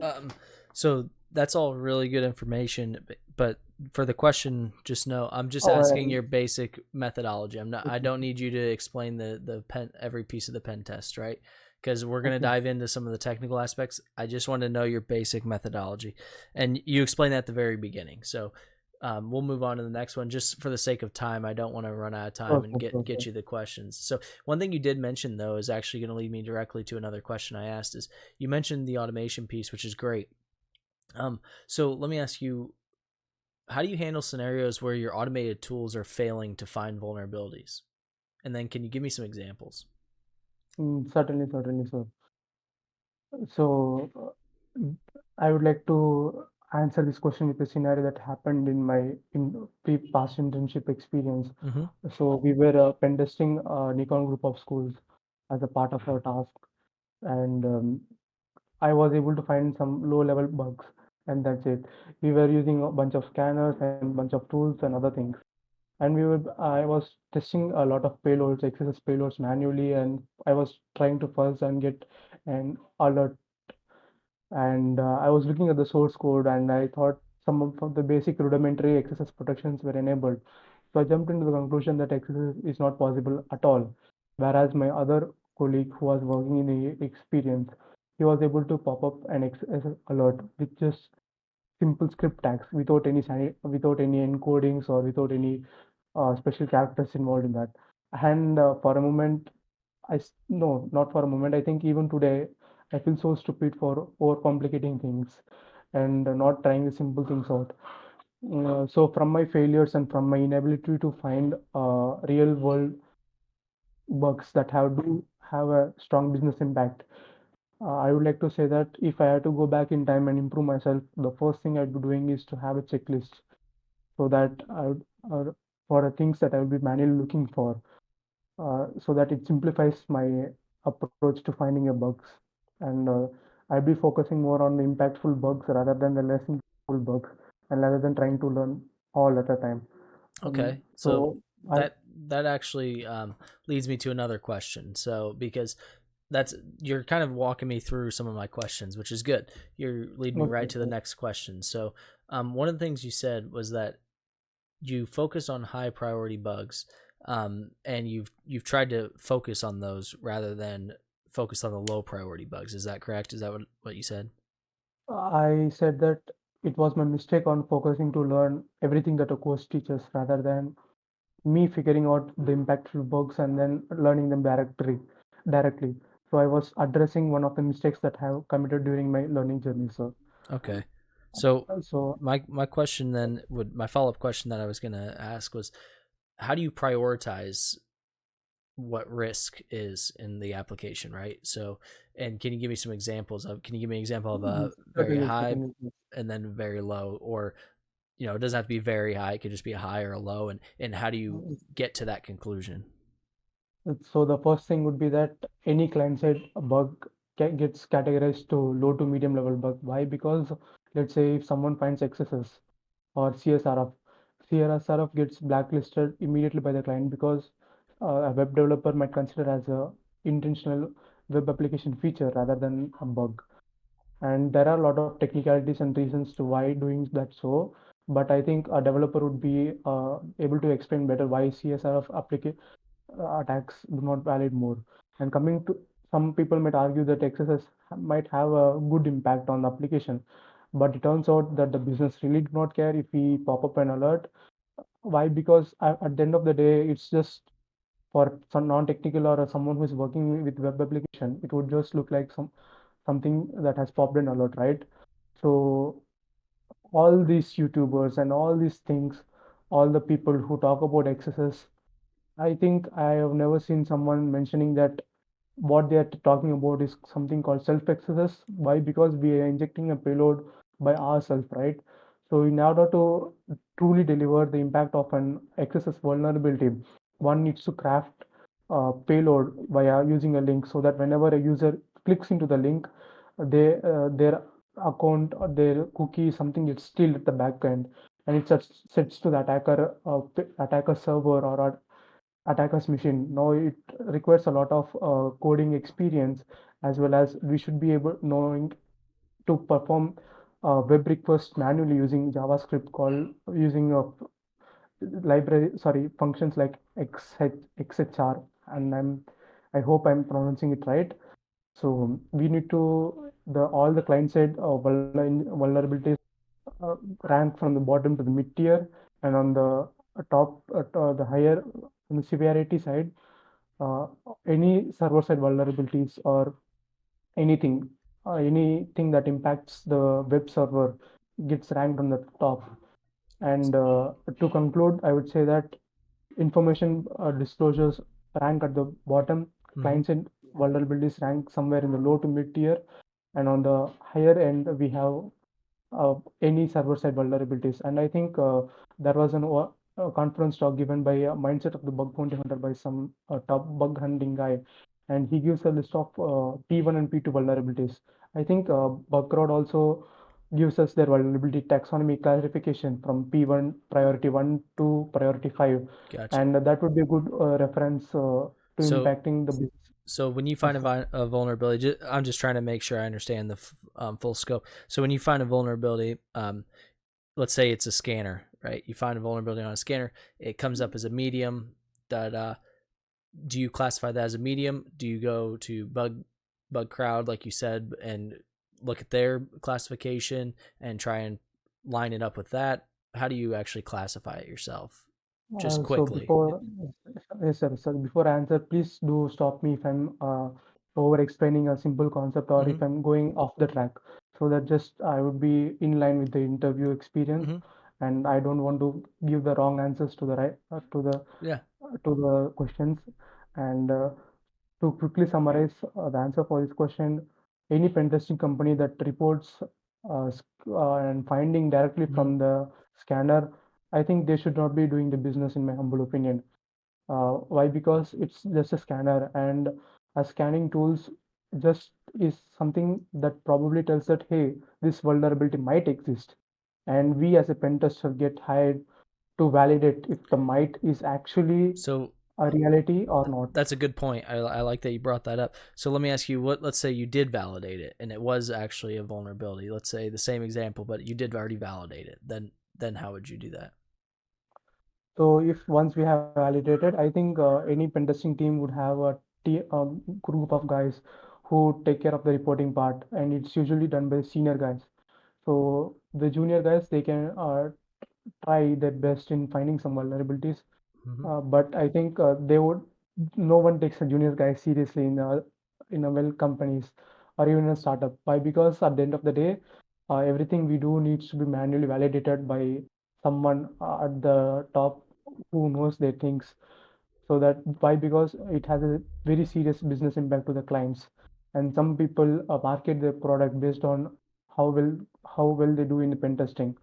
so that's all really good information. But for the question, just know I'm just asking oh, your basic methodology. I'm not. I okay, don't need you to explain the pen every piece of the pen test, right? Because we're gonna okay, dive into some of the technical aspects. I just want to know your basic methodology, and you explained that at the very beginning. So we'll move on to the next one. Just for the sake of time, I don't want to run out of time sure, and sure, sure, get sure. you the questions. So one thing you did mention though is actually going to lead me directly to another question I asked. Is you mentioned the automation piece, which is great. So let me ask you, how do you handle scenarios where your automated tools are failing to find vulnerabilities? And then can you give me some examples? Certainly, certainly, sir. So, I would like to answer this question with a scenario that happened in my past internship experience. Mm-hmm. So, we were pen testing a Nikon group of schools as a part of our task, and I was able to find some low-level bugs, and that's it. We were using a bunch of scanners and bunch of tools and other things, and I was testing a lot of payloads, XSS payloads manually, and I was trying to fuzz and get an alert, and I was looking at the source code and I thought some of the basic rudimentary XSS protections were enabled. So I jumped into the conclusion that XSS is not possible at all. Whereas my other colleague who was working in the experience, he was able to pop up an XSS alert with just simple script tags without without any encodings or without any special characters involved in that. And for a moment, no, not for a moment. I think even today, I feel so stupid for overcomplicating things and not trying the simple things out. So from my failures and from my inability to find real world bugs that do have a strong business impact, I would like to say that if I had to go back in time and improve myself, the first thing I'd be doing is to have a checklist so that I would, for the things that I would be manually looking for, so that it simplifies my approach to finding a bugs. And I'll be focusing more on the impactful bugs rather than the less impactful bugs, and rather than trying to learn. all at a time. Okay, so So I that that actually leads me to another question. So because that's you're kind of walking me through some of my questions, which is good. You're leading me right okay, to the next question. So one of the things you said was that you focus on high priority bugs, and you've tried to focus on those rather than focus on the low priority bugs. Is that correct? Is that what you said? I said that it was my mistake on focusing to learn everything that a course teaches rather than me figuring out the impactful bugs and then learning them directly. So I was addressing one of the mistakes that I have committed during my learning journey. So Okay. So so my question then would my follow up question that I was gonna ask was, how do you prioritize what risk is in the application, right? So, and can you give me some examples of? Can you give me an example of a very certainly, high certainly. and then very low, or it doesn't have to be very high; it could just be a high or a low, and how do you get to that conclusion? So the first thing would be that any client-side bug gets categorized to low to medium level bug. Why? Because let's say if someone finds excesses or CSRF gets blacklisted immediately by the client because a web developer might consider as a intentional web application feature rather than a bug. And there are a lot of technicalities and reasons to why doing that so. But I think a developer would be able to explain better why CSRF attacks do not valid more. And coming to some people might argue that XSS might have a good impact on the application, but it turns out that the business really do not care if we pop up an alert. Why? Because at the end of the day, it's just for some non-technical or someone who is working with web application, it would just look like something that has popped an alert, right? So all these YouTubers and all these things, all the people who talk about XSS, I think I have never seen someone mentioning that what they are talking about is something called self-access. Why? Because we are injecting a payload by ourselves, right? So in order to truly deliver the impact of an XSS vulnerability, one needs to craft a payload via using a link so that whenever a user clicks into the link, their account or their cookie something gets stealed at the back end, and it sets to the attacker server or attacker's machine. Now it requires a lot of coding experience, as well as we should be able knowing to perform web requests manually using JavaScript call using a library, sorry, functions like xhr, and I hope I'm pronouncing it right. So we need to the all the client side vulnerabilities rank from the bottom to the mid tier, and on the top, the higher on the severity side, uh, any server side vulnerabilities or anything, anything that impacts the web server gets ranked on the top. And to conclude, I would say that information disclosures rank at the bottom, Mm-hmm. client side vulnerabilities rank somewhere in the low to mid tier, and on the higher end we have any server-side vulnerabilities. And I think there was a conference talk given by Mindset of the Bug Bounty Hunter by some top bug hunting guy, and he gives a list of P1 and P2 vulnerabilities. I think Bugcrowd also gives us their vulnerability taxonomy classification from P1 priority 1 to priority 5, Gotcha. and that would be a good reference to So impacting the business. So when you find Yes, a vulnerability, I'm just trying to make sure I understand the full scope. So when you find a vulnerability, let's say it's a scanner, right? You find a vulnerability on a scanner, it comes up as a medium. That do you classify that as a medium? Do you go to bug crowd like you said and look at their classification and try and line it up with that? How do you actually classify it yourself? Just So quickly. before, yes, sir. So before I answer, please do stop me if I'm over explaining a simple concept or Mm-hmm. if I'm going off the track. So that just I would be in line with the interview experience, Mm-hmm. and I don't want to give the wrong answers to the right Yeah. to the questions. And to quickly summarize the answer for this question, any pen testing company that reports and finding directly Mm-hmm. from the scanner, I think they should not be doing the business, in my humble opinion. Why? Because it's just a scanner, and a scanning tools just is something that probably tells that hey, this vulnerability might exist, and we as a pen tester get hired to validate if the might is actually So a reality or not. that's a good point. I like that you brought that up. So let me ask you, let's say you did validate it and it was actually a vulnerability. Let's say the same example, but you did already validate it. Then how would you do that? So if once we have validated, I think any pen testing team would have a group of guys who take care of the reporting part, and it's usually done by senior guys. So the junior guys, they can try their best in finding some vulnerabilities. Mm-hmm. But I think they would no one takes a junior guy seriously in a well companies or even a startup. Why? Because at the end of the day, everything we do needs to be manually validated by someone at the top who knows their things. So that why? Because it has a very serious business impact to the clients, and some people market their product based on how well how well they do in the pen testing.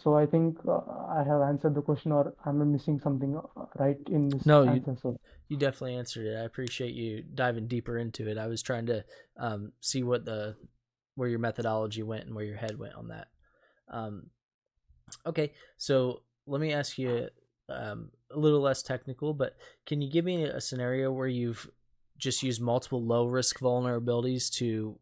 So I think I have answered the question, or am I missing something right in this No, answer? So you definitely answered it. I appreciate you diving deeper into it. I was trying to see where your methodology went and where your head went on that. Um, okay, so let me ask you a little less technical, but can you give me a scenario where you've just used multiple low risk vulnerabilities to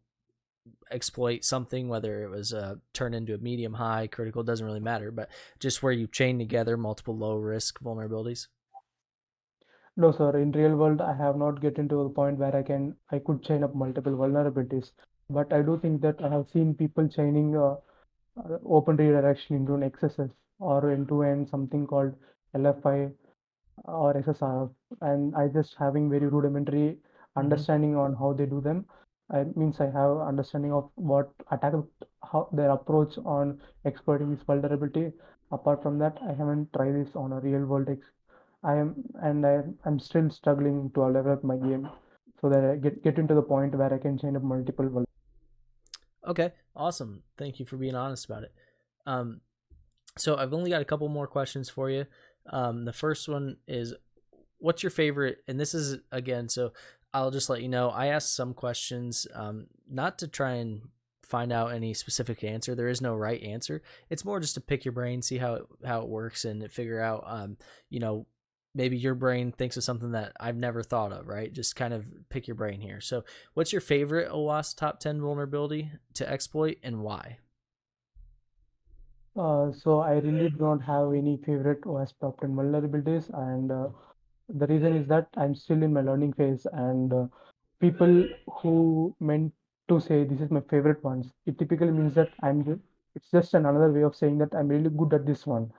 exploit something, whether it was turned into a medium, high, critical, doesn't really matter, but just where you chain together multiple low risk vulnerabilities? no, sir. In real world, I have not get into a point where I could chain up multiple vulnerabilities. But I do think that I have seen people chaining open redirection into an XSS or into an something called LFI or SSRF, and I just having very rudimentary Mm-hmm. understanding on how they do them. I means I have understanding of what attack, how their approach on exploiting this vulnerability. Apart from that, I haven't tried this on a real world. I'm still struggling to level up my game so that I get into the point where I can chain up multiple. Okay, awesome. Thank you for being honest about it. Um, so I've only got a couple more questions for you. The first one is, what's your favorite? And this is again, so I'll just let you know. I asked some questions, not to try and find out any specific answer. There is no right answer. It's more just to pick your brain, see how it works, and figure out, you know, maybe your brain thinks of something that I've never thought of. Right? Just kind of pick your brain here. So, what's your favorite OWASP top 10 vulnerability to exploit, and why? So I really don't have any favorite OS top 10 vulnerabilities, and the reason is that I'm still in my learning phase, and people who meant to say this is my favorite ones, it typically means that it's just another way of saying that I'm really good at this one.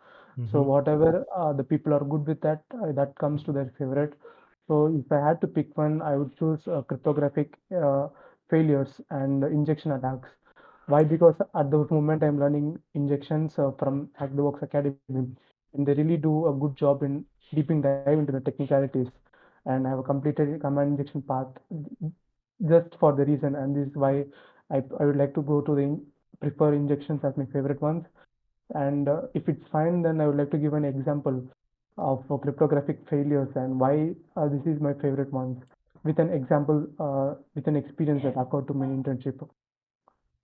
So Mm-hmm. whatever the people are good with that comes to their favorite. So if I had to pick one, I would choose cryptographic failures and injection attacks. Why? Because at the moment I'm learning injections from Hack the Box Academy, and they really do a good job in deeping dive into the technicalities. And I have completed command injection path just for the reason, and this is why I would like to go to the prefer injections as my favorite ones. And if it's fine, then I would like to give an example of cryptographic failures and why this is my favorite ones with an example, with an experience that occurred to my internship.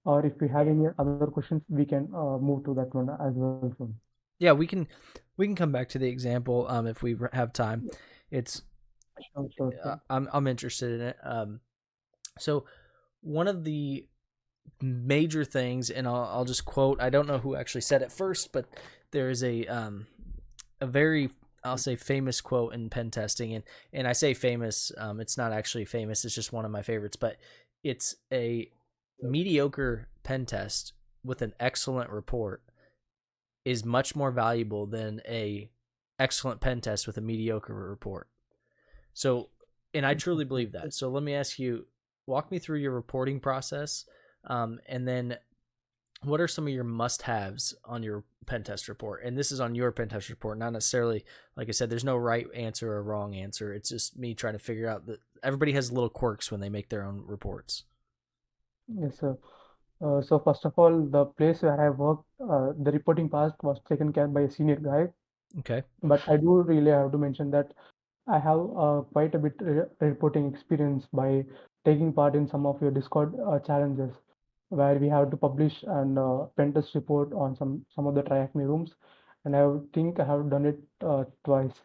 Or if we have any other questions, we can move to that one as well soon. Yeah, we can come back to the example if we have time. It's Sure, sure, sure. I'm interested in it. So one of the major things, and I'll just quote. I don't know who actually said it first, but there is a very, I'll say, famous quote in pen testing, and I say famous. It's not actually famous. It's just one of my favorites, but it's a mediocre pen test with an excellent report is much more valuable than a excellent pen test with a mediocre report. So, and I truly believe that. So let me ask you, walk me through your reporting process, and then what are some of your must-haves on your pen test report? And this is on your pen test report, not necessarily, like I said, there's no right answer or wrong answer. It's just me trying to figure out that everybody has little quirks when they make their own reports. Yes, sir. So first of all, the place where I worked, the reporting part was taken care by a senior guy. Okay. But I do really have to mention that I have quite a bit reporting experience by taking part in some of your Discord challenges, where we have to publish an Pentest report on some of the Triacme rooms, and I would think I have done it twice.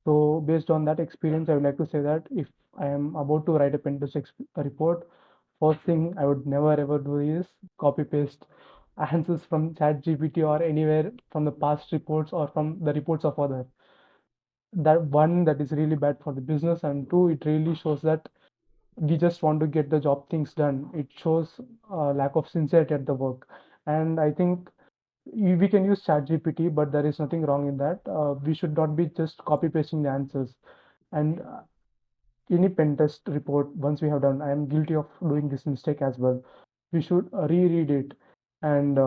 So based on that experience, I would like to say that if I am about to write a Pentest report, first thing I would never ever do is copy paste answers from ChatGPT or anywhere from the past reports or from the reports of others. That one, that is really bad for the business, and two, it really shows that we just want to get the job things done. It shows lack of sincerity at the work. And I think we can use ChatGPT, but there is nothing wrong in that. We should not be just copy pasting the answers. And any pen test report, once we have done, I am guilty of doing this mistake as well. We should reread it. And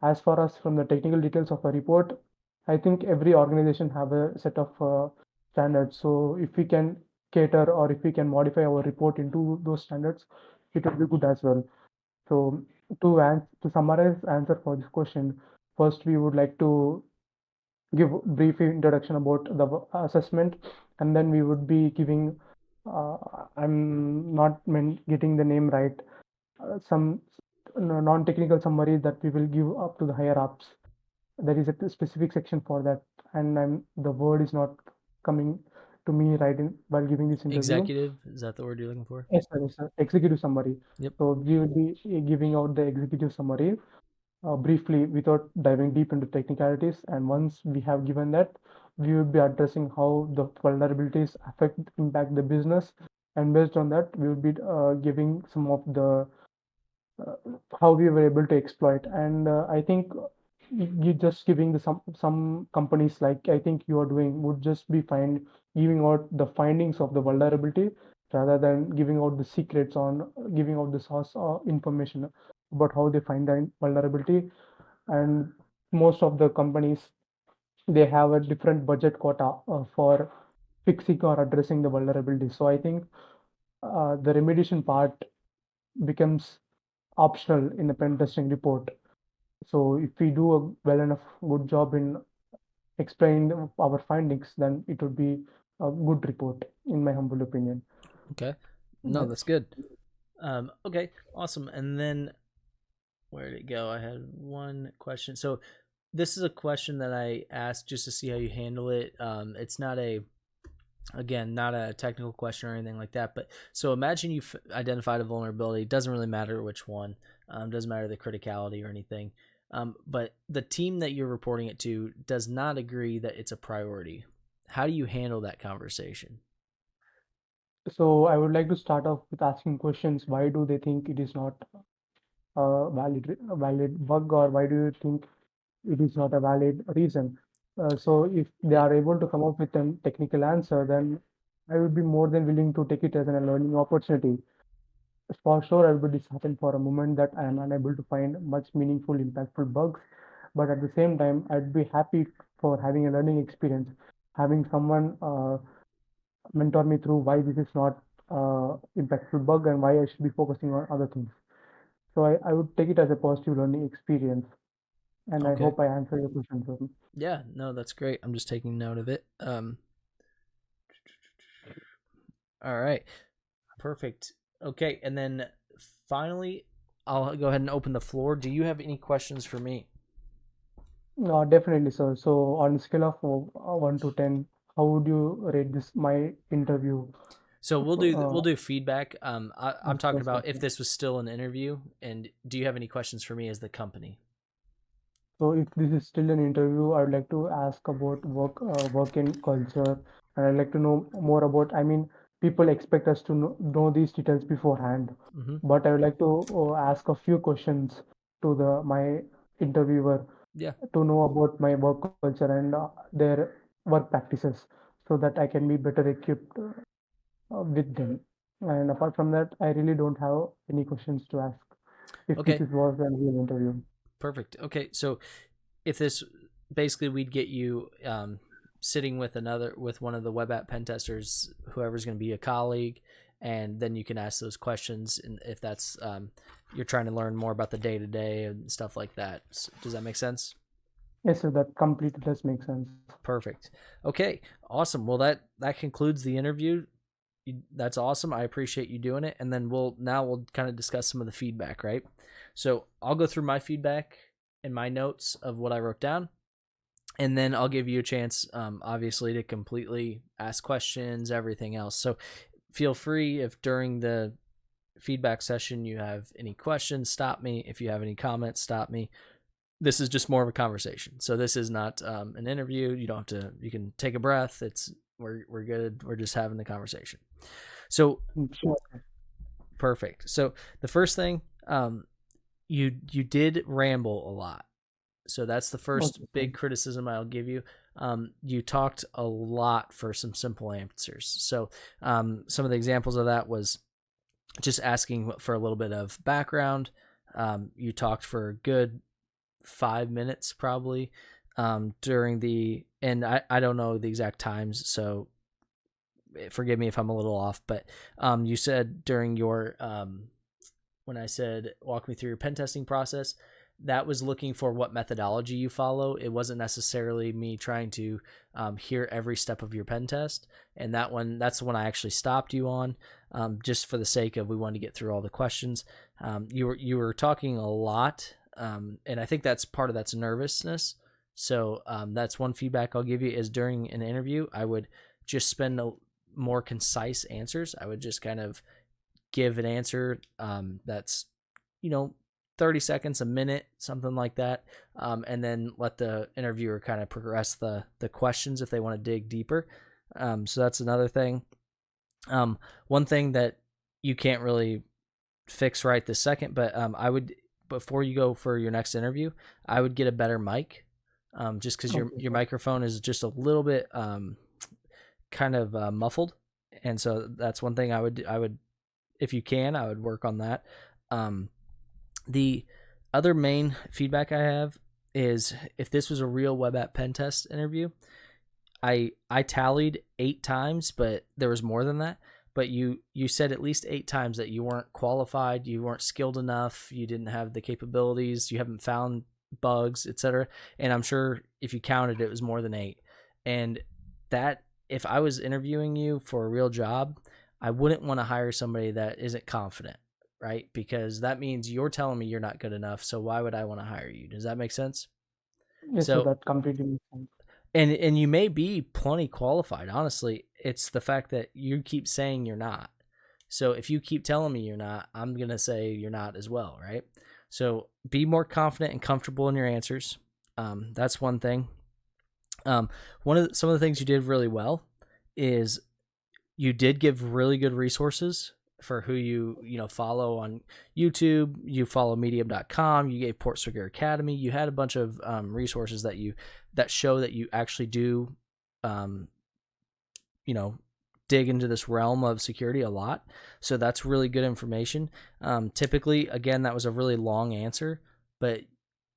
as far as from the technical details of a report, I think every organization have a set of standards. So if we can cater or if we can modify our report into those standards, it will be good as well. So to summarize answer for this question, first we would like to give brief introduction about the assessment, and then we would be giving uh, I'm not getting the name right, some non-technical summary that we will give up to the higher ups. There is a specific section for that, and the word is not coming to me right in while giving this interview. Executive, is that the word you're looking for? Yes, sir, yes, sir. Executive summary. Yep. So we will be giving out the executive summary briefly without diving deep into technicalities. And once we have given that, we will be addressing how the vulnerabilities impact the business. And based on that, we will be giving some of the uh, how we were able to exploit. And I think you just giving the some companies like I think you are doing would just be fine giving out the findings of the vulnerability rather than giving out the secrets on giving out the source information about how they find the vulnerability. And most of the companies, they have a different budget quota for fixing or addressing the vulnerability. So I think the remediation part becomes optional in the pen testing report. So if we do a well enough good job in explaining our findings, then it would be a good report, in my humble opinion. Okay. No, that's good. Okay, awesome. And then where did it go? I had one question. So this is a question that I asked just to see how you handle it. It's not not a technical question or anything like that. But so imagine you've identified a vulnerability. It doesn't really matter which one. Doesn't matter the criticality or anything. But the team that you're reporting it to does not agree that it's a priority. How do you handle that conversation? So I would like to start off with asking questions. Why do they think it is not a valid bug, or why do you think it is not a valid reason? So if they Yeah. are able to come up with a technical answer, then I would be more than willing to take it as a learning opportunity. For sure, I would be disheartened for a moment that I am unable to find much meaningful, impactful bugs. But at the same time, I'd be happy for having a learning experience, having someone mentor me through why this is not impactful bug and why I should be focusing on other things. So I would take it as a positive learning experience. And I Okay. hope I answered your question, sir. Yeah, no, that's great. I'm just taking note of it. All right. Perfect. Okay, and then finally, I'll go ahead and open the floor. Do you have any questions for me? Definitely, sir. So on a scale of 1 to 10, how would you rate this my interview? So Uh, we'll do feedback. I'm talking yes, about if sir. this was still an interview, and do you have any questions for me as the company? So if this is still an interview, I would like to ask about work in culture, and I'd like to know more about. I mean, people expect us to know these details beforehand, Mm-hmm. but I would like to ask a few questions to the my interviewer Yeah. to know about my work culture and their work practices, so that I can be better equipped with them. And apart from that, I really don't have any questions to ask. If this Okay. was a real interview. Perfect. Okay. So if this basically we'd get you sitting with one of the web app pen testers, whoever's going to be a colleague, and then you can ask those questions, and if that's you're trying to learn more about the day to day and stuff like that. Does that make sense? Yes, sir, that completely does make sense. Perfect. Okay. Awesome. Well, that concludes the interview. That's awesome. I appreciate you doing it. And then we'll kind of discuss some of the feedback, right? So I'll go through my feedback and my notes of what I wrote down. and then I'll give you a chance, obviously, to completely ask questions, everything else. So feel free, if during the feedback session you have any questions, stop me. If you have any comments, stop me. This is just more of a conversation. So this is not an interview. You don't have to. You can take a breath. We're good. We're just having the conversation. So Sure. perfect. So the first thing, you did ramble a lot. So that's the first Okay. big criticism I'll give you. You talked a lot for some simple answers. So some of the examples of that was just asking for a little bit of background. You talked for a good 5 minutes probably during the, and I don't know the exact times, so forgive me if I'm a little off, but you said during your, when I said walk me through your pen testing process, that was looking for what methodology you follow. It wasn't necessarily me trying to hear every step of your pen test. And that's the one I actually stopped you on, just for the sake of, we wanted to get through all the questions. You were talking a lot, and I think that's part of that's nervousness. So that's one feedback I'll give you, is during an interview, I would just spend more concise answers. I would just kind of give an answer that's, 30 seconds, a minute, something like that, and then let the interviewer kind of progress the questions if they want to dig deeper. So that's another thing. One thing that you can't really fix right this second, but I would, before you go for your next interview, I would get a better mic, just because your microphone is just a little bit kind of muffled, and so that's one thing I would, if you can, I would work on that. The other main feedback I have is, if this was a real Web App Pentest interview, I tallied 8 times, but there was more than that. But you said at least 8 times that you weren't qualified, you weren't skilled enough, you didn't have the capabilities, you haven't found bugs, etc. And I'm sure if you counted, it was more than 8. And that, if I was interviewing you for a real job, I wouldn't want to hire somebody that isn't confident, right? Because that means you're telling me you're not good enough. So why would I want to hire you? Does that make sense? Yes, So that completely makes sense. and you may be plenty qualified. Honestly, it's the fact that you keep saying you're not. So if you keep telling me you're not, I'm going to say you're not as well, right? So be more confident and comfortable in your answers. That's one thing. Some of the things you did really well is you did give really good resources for who you follow on YouTube. You follow medium.com, you gave Portswigger Academy, you had a bunch of resources that show that you actually do dig into this realm of security a lot. So that's really good information. Typically, again, that was a really long answer, but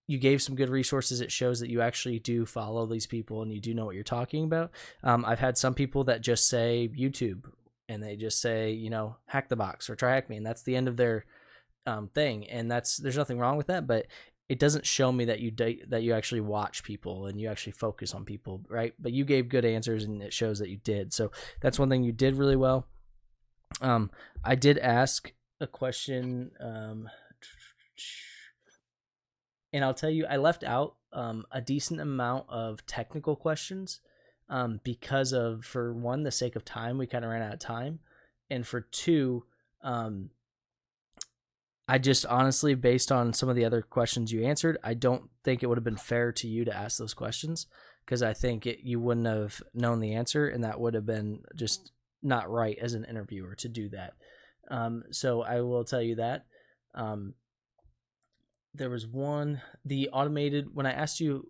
you gave some good resources. It shows that you actually do follow these people and you do know what you're talking about. I've had some people that just say YouTube, and they just say, hack the box or try hack me, and that's the end of their thing. And there's nothing wrong with that, but it doesn't show me that you actually watch people and you actually focus on people, right? But you gave good answers, and it shows that you did. So that's one thing you did really well. I did ask a question, and I'll tell you, I left out a decent amount of technical questions because of, for one, the sake of time, we kind of ran out of time, and for two, I just honestly, based on some of the other questions you answered, I don't think it would have been fair to you to ask those questions, because I think you wouldn't have known the answer, and that would have been just not right as an interviewer to do that. So I will tell you that. There was one, the automated, when I asked you,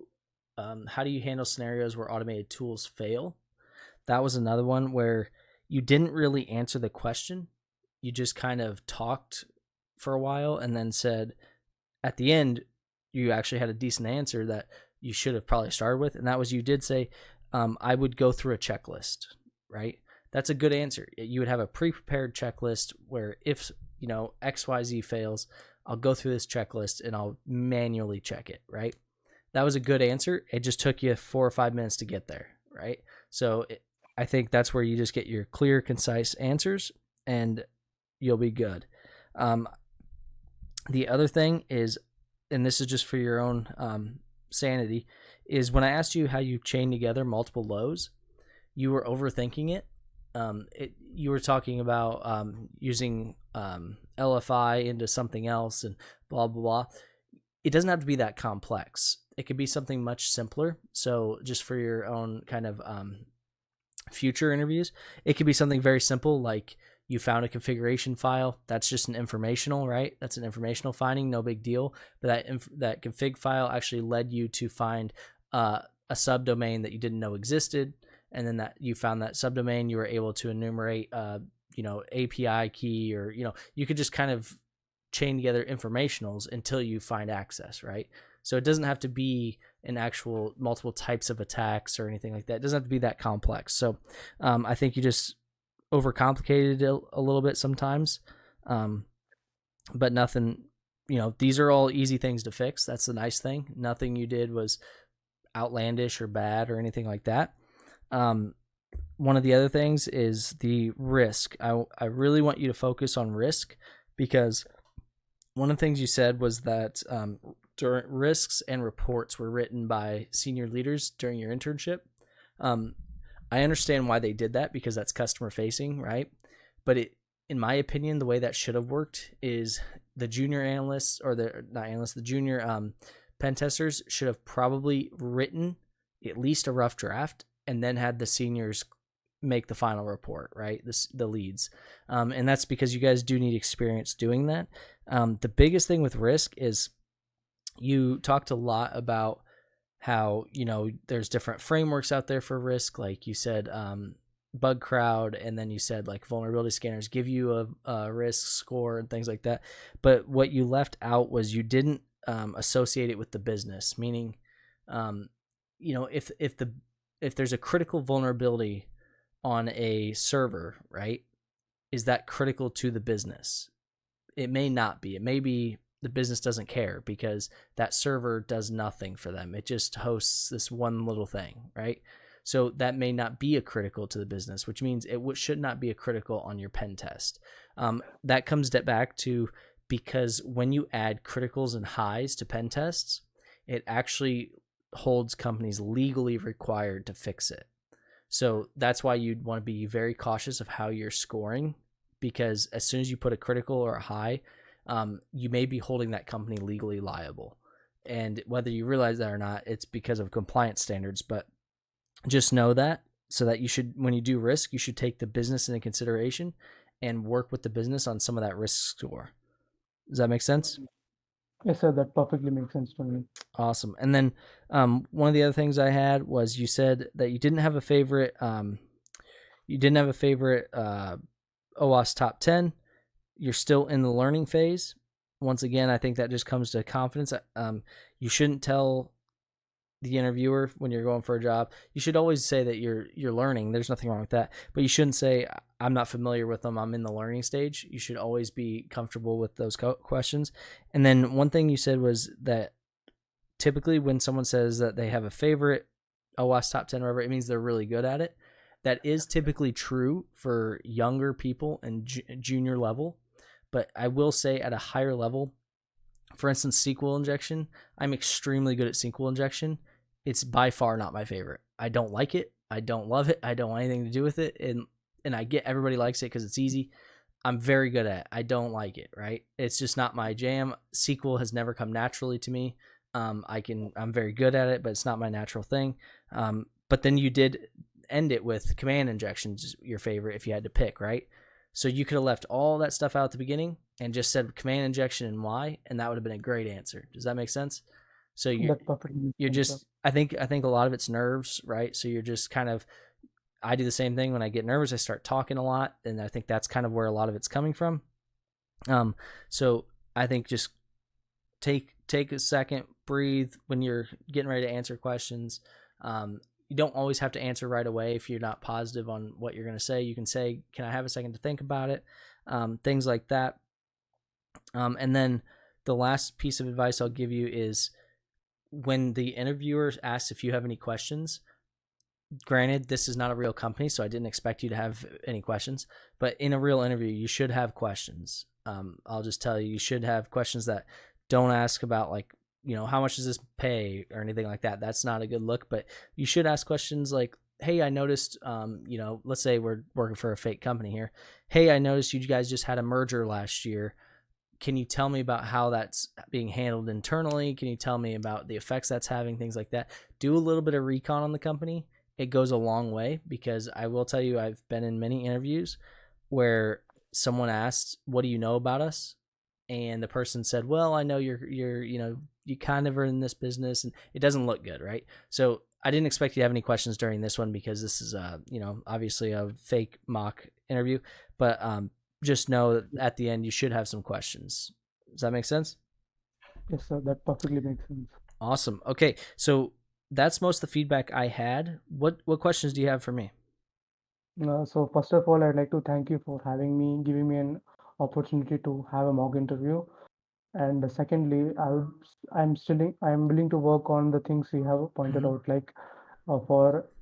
how do you handle scenarios where automated tools fail? That was another one where you didn't really answer the question. You just kind of talked for a while and then said, at the end, you actually had a decent answer that you should have probably started with. And that was, you did say, I would go through a checklist, right? That's a good answer. You would have a pre-prepared checklist where if, XYZ fails, I'll go through this checklist and I'll manually check it, right? That was a good answer. It just took you 4 or 5 minutes to get there, right? So I think that's where you just get your clear, concise answers and you'll be good. The other thing is, and this is just for your own sanity is when I asked you how you chain together multiple lows, you were overthinking it. You were talking about using LFI into something else and blah, blah, blah. It doesn't have to be that complex. It could be something much simpler. So just for your own kind of future interviews, it could be something very simple, like you found a configuration file. That's just an informational, right? That's an informational finding, no big deal. But that config file actually led you to find a subdomain that you didn't know existed. And then that you found that subdomain, you were able to enumerate, API key, or, you could just kind of chain together informationals until you find access, right? So it doesn't have to be an actual multiple types of attacks or anything like that. It doesn't have to be that complex. So I think you just overcomplicated it a little bit sometimes, but nothing, these are all easy things to fix. That's the nice thing. Nothing you did was outlandish or bad or anything like that. One of the other things is the risk. I really want you to focus on risk, because one of the things you said was that during risks and reports were written by senior leaders during your internship. I understand why they did that, because that's customer facing, right? But in my opinion, the way that should have worked is the junior analysts, or the junior pen testers should have probably written at least a rough draft and then had the seniors make the final report, right? The leads. And that's because you guys do need experience doing that. The biggest thing with risk is you talked a lot about how, there's different frameworks out there for risk. Like you said, bug crowd, and then you said like vulnerability scanners give you a risk score and things like that. But what you left out was you didn't associate it with the business, meaning, if there's a critical vulnerability on a server, right, is that critical to the business? It may not be. It may be the business doesn't care because that server does nothing for them. It just hosts this one little thing, right? So that may not be a critical to the business, which means it should not be a critical on your pen test. That comes back to, because when you add criticals and highs to pen tests, it actually holds companies legally required to fix it. So that's why you'd want to be very cautious of how you're scoring, because as soon as you put a critical or a high, you may be holding that company legally liable. And whether you realize that or not, it's because of compliance standards. But just know that, so that you should, when you do risk, you should take the business into consideration and work with the business on some of that risk score. Does that make sense? Yes, sir, that perfectly makes sense to me. Awesome. And then one of the other things I had was, you said that you didn't have a favorite OWASP top 10. You're still in the learning phase. Once again, I think that just comes to confidence. You shouldn't tell the interviewer when you're going for a job. You should always say that you're learning. There's nothing wrong with that. But you shouldn't say, I'm not familiar with them, I'm in the learning stage. You should always be comfortable with those questions. And then one thing you said was that typically when someone says that they have a favorite OWASP top 10 or whatever, it means they're really good at it. That is typically true for younger people and junior level. But I will say at a higher level, for instance, SQL injection, I'm extremely good at SQL injection. It's by far not my favorite. I don't like it. I don't love it. I don't want anything to do with it. And I get everybody likes it because it's easy. I'm very good at it. I don't like it, right? It's just not my jam. SQL has never come naturally to me. I'm very good at it, but it's not my natural thing. But then you did end it with command injections, your favorite, if you had to pick, right? So you could have left all that stuff out at the beginning and just said command injection and why, and that would have been a great answer. Does that make sense? So you're just, I think a lot of it's nerves, right? So you're just kind of, I do the same thing when I get nervous. I start talking a lot, and I think that's kind of where a lot of it's coming from. So I think just take a second, breathe when you're getting ready to answer questions. You don't always have to answer right away if you're not positive on what you're going to say. You can say, can I have a second to think about it? Things like that. And then the last piece of advice I'll give you is, when the interviewer asks if you have any questions, granted, this is not a real company, so I didn't expect you to have any questions, but in a real interview, you should have questions. I'll just tell you, you should have questions that don't ask about like how much does this pay or anything like that. That's not a good look, but you should ask questions like, hey, I noticed, let's say we're working for a fake company here. Hey, I noticed you guys just had a merger last year. Can you tell me about how that's being handled internally? Can you tell me about the effects that's having, things like that? Do a little bit of recon on the company. It goes a long way, because I will tell you, I've been in many interviews where someone asked, what do you know about us? And the person said, well, I know you're you kind of are in this business, and it doesn't look good, right? So I didn't expect you to have any questions during this one, because this is obviously a fake mock interview, but just know that at the end you should have some questions. Does that make sense? Yes, sir, that perfectly makes sense. Awesome. Okay, so that's most of the feedback I had. What questions do you have for me? So first of all, I'd like to thank you for giving me an opportunity to have a mock interview. And secondly, I'm willing to work on the things you have pointed Mhm. out, like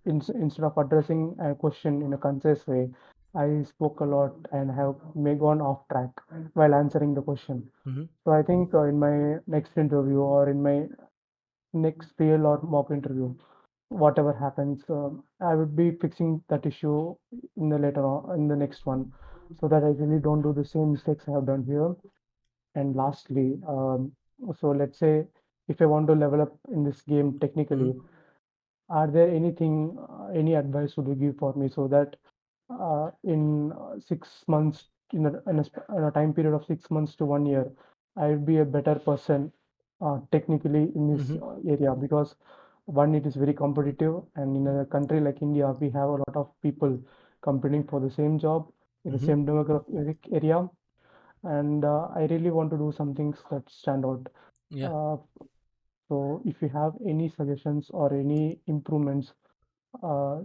instead of addressing a question in a concise way, I spoke a lot and may gone off track while answering the question. Mhm. So I think in my next interview or in my next real or mock interview, whatever happens, I would be fixing that issue in the later on in the next one, so that I really don't do the same mistakes I have done here. And lastly, so let's say if I want to level up in this game Mhm. technically, are there any advice would you give for me so that in 6 months, in a time period of 6 months to 1 year, I will be a better person technically in this Mhm. area? Because one, it is very competitive, and in a country like India, we have a lot of people competing for the same job in the Mhm. same demographic area, and I really want to do some things that stand out. Yeah. Uh, so if you have any suggestions or any improvements uh,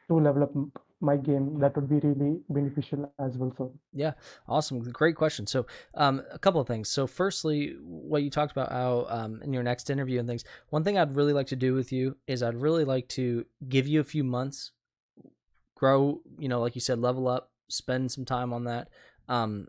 to level up my game, that would be really beneficial as well. So Yeah, awesome. Great question. So, a couple of things. So, firstly, what you talked about how in your next interview and things, one thing I'd really like to do with you is I'd really like to give you a few months, grow, like you said, level up, spend some time on that. Um,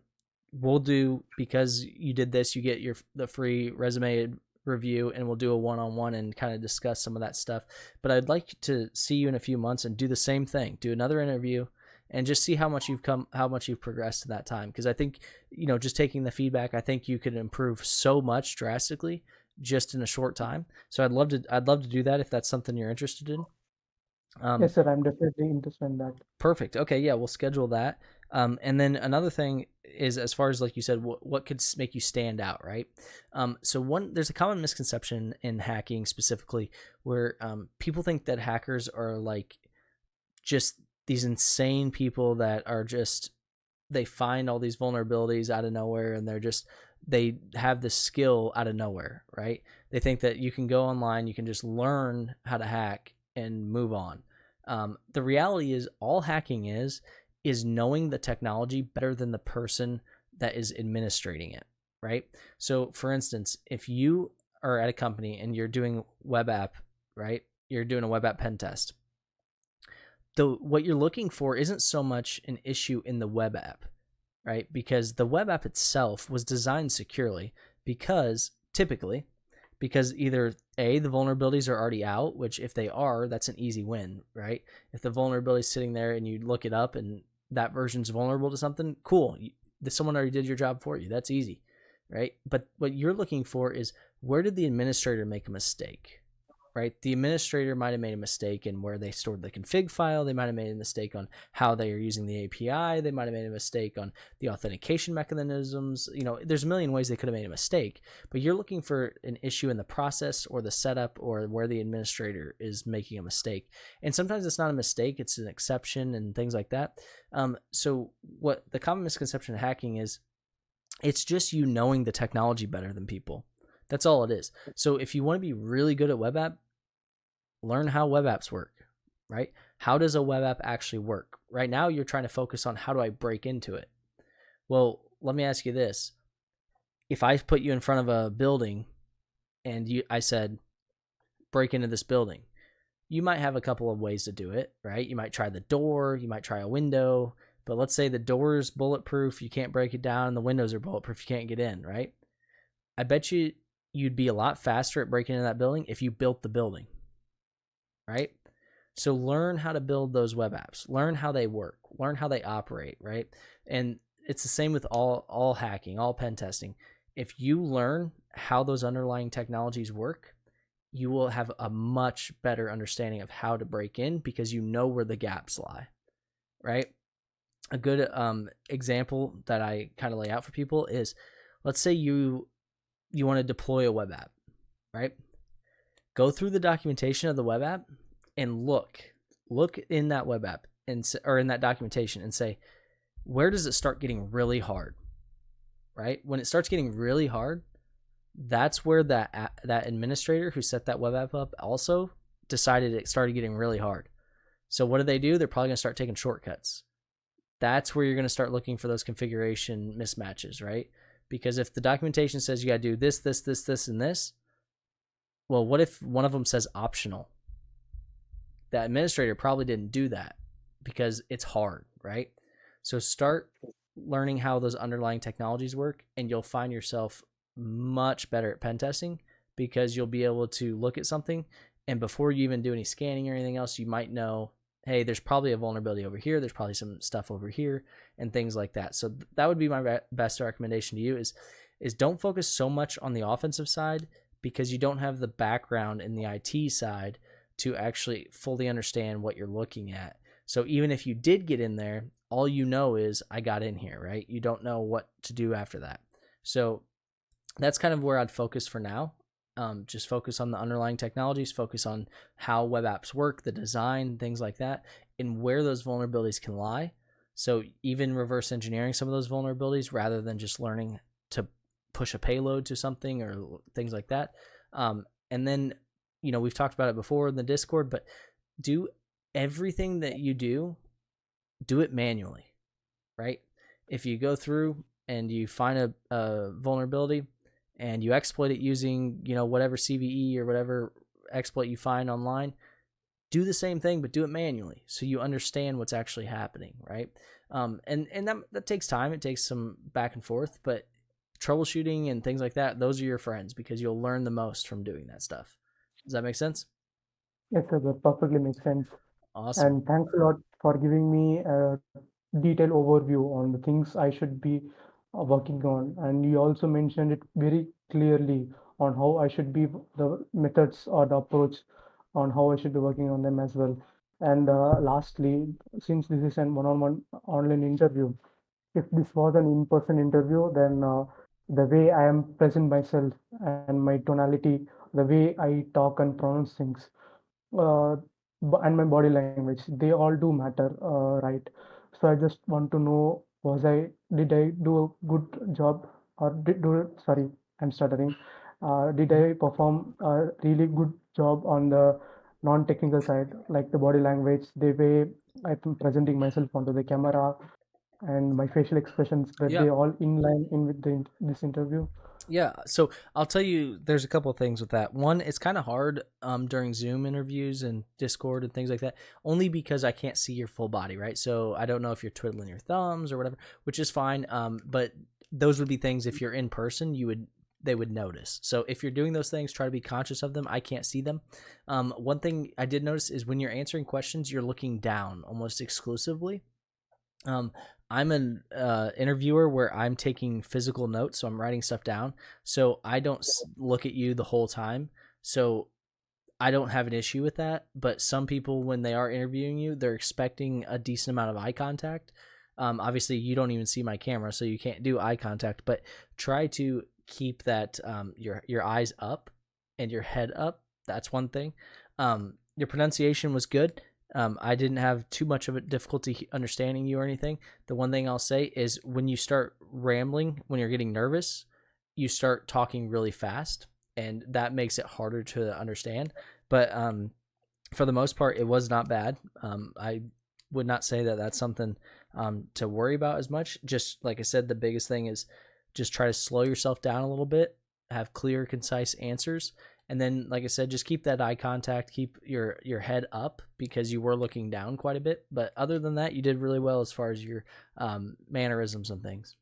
we'll do, because you did this, you get the free resume review, and we'll do a one-on-one and kind of discuss some of that stuff. But I'd like to see you in a few months and do the same thing, do another interview, and just see how much you've progressed in that time. Because I think, just taking the feedback, I think you could improve so much drastically just in a short time. So I'd love to do that if that's something you're interested in. Um, yes, sir, I'm definitely interested in that. Perfect. Okay, yeah, we'll schedule that. And then another thing is, as far as like you said, what could make you stand out, right? There's a common misconception in hacking specifically, where people think that hackers are like just these insane people that are just, they find all these vulnerabilities out of nowhere, and they have this skill out of nowhere, right? They think that you can go online, you can just learn how to hack and move on. The reality is, all hacking is knowing the technology better than the person that is administrating it, right? So, for instance, if you are at a company and you're doing web app, right? You're doing a web app pen test. What you're looking for isn't so much an issue in the web app, right? Because the web app itself was designed securely, because typically, because either A, the vulnerabilities are already out, which if they are, that's an easy win, right? If the vulnerability is sitting there and you look it up and that version's vulnerable to something, cool. Someone already did your job for you. That's easy, right? But what you're looking for is, where did the administrator make a mistake? Right? The administrator might have made a mistake in where they stored the config file. They might have made a mistake on how they are using the API. They might have made a mistake on the authentication mechanisms. There's a million ways they could have made a mistake, but you're looking for an issue in the process or the setup or where the administrator is making a mistake. And sometimes it's not a mistake, it's an exception and things like that. So what the common misconception of hacking is, it's just you knowing the technology better than people. That's all it is. So if you want to be really good at web app, learn how web apps work, right? How does a web app actually work? Right now, you're trying to focus on, how do I break into it? Well, let me ask you this. If I put you in front of a building and I said, break into this building, you might have a couple of ways to do it, right? You might try the door, you might try a window, but let's say the door is bulletproof, you can't break it down, and the windows are bulletproof, you can't get in, right? I bet you you'd be a lot faster at breaking into that building if you built the building, right? So learn how to build those web apps, learn how they work, learn how they operate, right? And it's the same with all hacking, all pen testing. If you learn how those underlying technologies work, you will have a much better understanding of how to break in because you know where the gaps lie, right? A good example that I kind of lay out for people is, let's say you want to deploy a web app, right? Go through the documentation of the web app and look in that web app or in that documentation and say, where does it start getting really hard, right? When it starts getting really hard, that's where that administrator who set that web app up also decided it started getting really hard. So what do? They're probably going to start taking shortcuts. That's where you're going to start looking for those configuration mismatches, right? Because if the documentation says you got to do this, and this, well, what if one of them says optional? That administrator probably didn't do that because it's hard, right? So start learning how those underlying technologies work, and you'll find yourself much better at pen testing because you'll be able to look at something, and before you even do any scanning or anything else, you might know, hey, there's probably a vulnerability over here, there's probably some stuff over here, and things like that. So that would be my best recommendation to you is don't focus so much on the offensive side because you don't have the background in the IT side to actually fully understand what you're looking at. So even if you did get in there, all you know is I got in here, right? You don't know what to do after that. So that's kind of where I'd focus for now. Just focus on the underlying technologies, focus on how web apps work, the design, things like that, and where those vulnerabilities can lie. So even reverse engineering some of those vulnerabilities rather than just learning to push a payload to something or things like that. And then, we've talked about it before in the Discord, but do everything that you do it manually, right? If you go through and you find a vulnerability and you exploit it using, whatever CVE or whatever exploit you find online, do the same thing, but do it manually so you understand what's actually happening, right? And that takes time. It takes some back and forth, but troubleshooting and things like that, those are your friends because you'll learn the most from doing that stuff. Does that make sense? Yes, sir, that perfectly makes sense. Awesome. And thanks a lot for giving me a detailed overview on the things I should be working on. And you also mentioned it very clearly on how I should be, the methods or the approach on how I should be working on them as well. And lastly, since this is an one-on-one online interview, if this was an in-person interview, then the way I am present myself and my tonality, the way I talk and pronounce things, uh, and my body language, they all do matter, right? So I just want to know, did I do a good job, or sorry, I'm stuttering. Did I perform a really good job on the non-technical side, like the body language, the way I'm presenting myself onto the camera, and my facial expressions, were Yeah. they all in line in with this interview? Yeah, so I'll tell you, there's a couple of things with that. One, it's kind of hard during Zoom interviews and Discord and things like that, only because I can't see your full body, right? So I don't know if you're twiddling your thumbs or whatever, which is fine. But those would be things if you're in person, they would notice. So if you're doing those things, try to be conscious of them. I can't see them. One thing I did notice is when you're answering questions, you're looking down almost exclusively. I'm an interviewer where I'm taking physical notes, so I'm writing stuff down. So I don't look at you the whole time. So I don't have an issue with that. But some people, when they are interviewing you, they're expecting a decent amount of eye contact. Obviously, you don't even see my camera, so you can't do eye contact. But try to keep that your eyes up and your head up. That's one thing. Your pronunciation was good. I didn't have too much of a difficulty understanding you or anything. The one thing I'll say is when you start rambling, when you're getting nervous, you start talking really fast, and that makes it harder to understand. But for the most part, it was not bad. I would not say that that's something to worry about as much. Just like I said, the biggest thing is just try to slow yourself down a little bit, have clear, concise answers. And then, like I said, just keep that eye contact, keep your head up because you were looking down quite a bit. But other than that, you did really well as far as your mannerisms and things.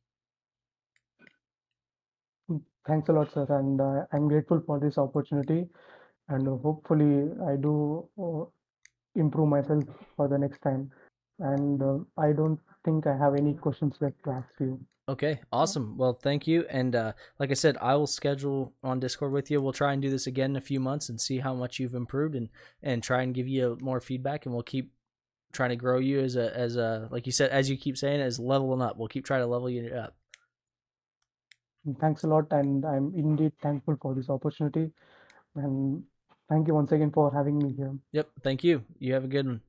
Thanks a lot, sir, and I'm grateful for this opportunity, and hopefully I do improve myself for the next time. And I don't think I have any questions left to ask you. Okay, awesome. Well, thank you. And like I said, I will schedule on Discord with you. We'll try and do this again in a few months and see how much you've improved, and try and give you more feedback. And we'll keep trying to grow you as a like you said, as you keep saying, as leveling up. We'll keep trying to level you up. Thanks a lot, and I'm indeed thankful for this opportunity. And thank you once again for having me here. Yep. Thank you. You have a good one.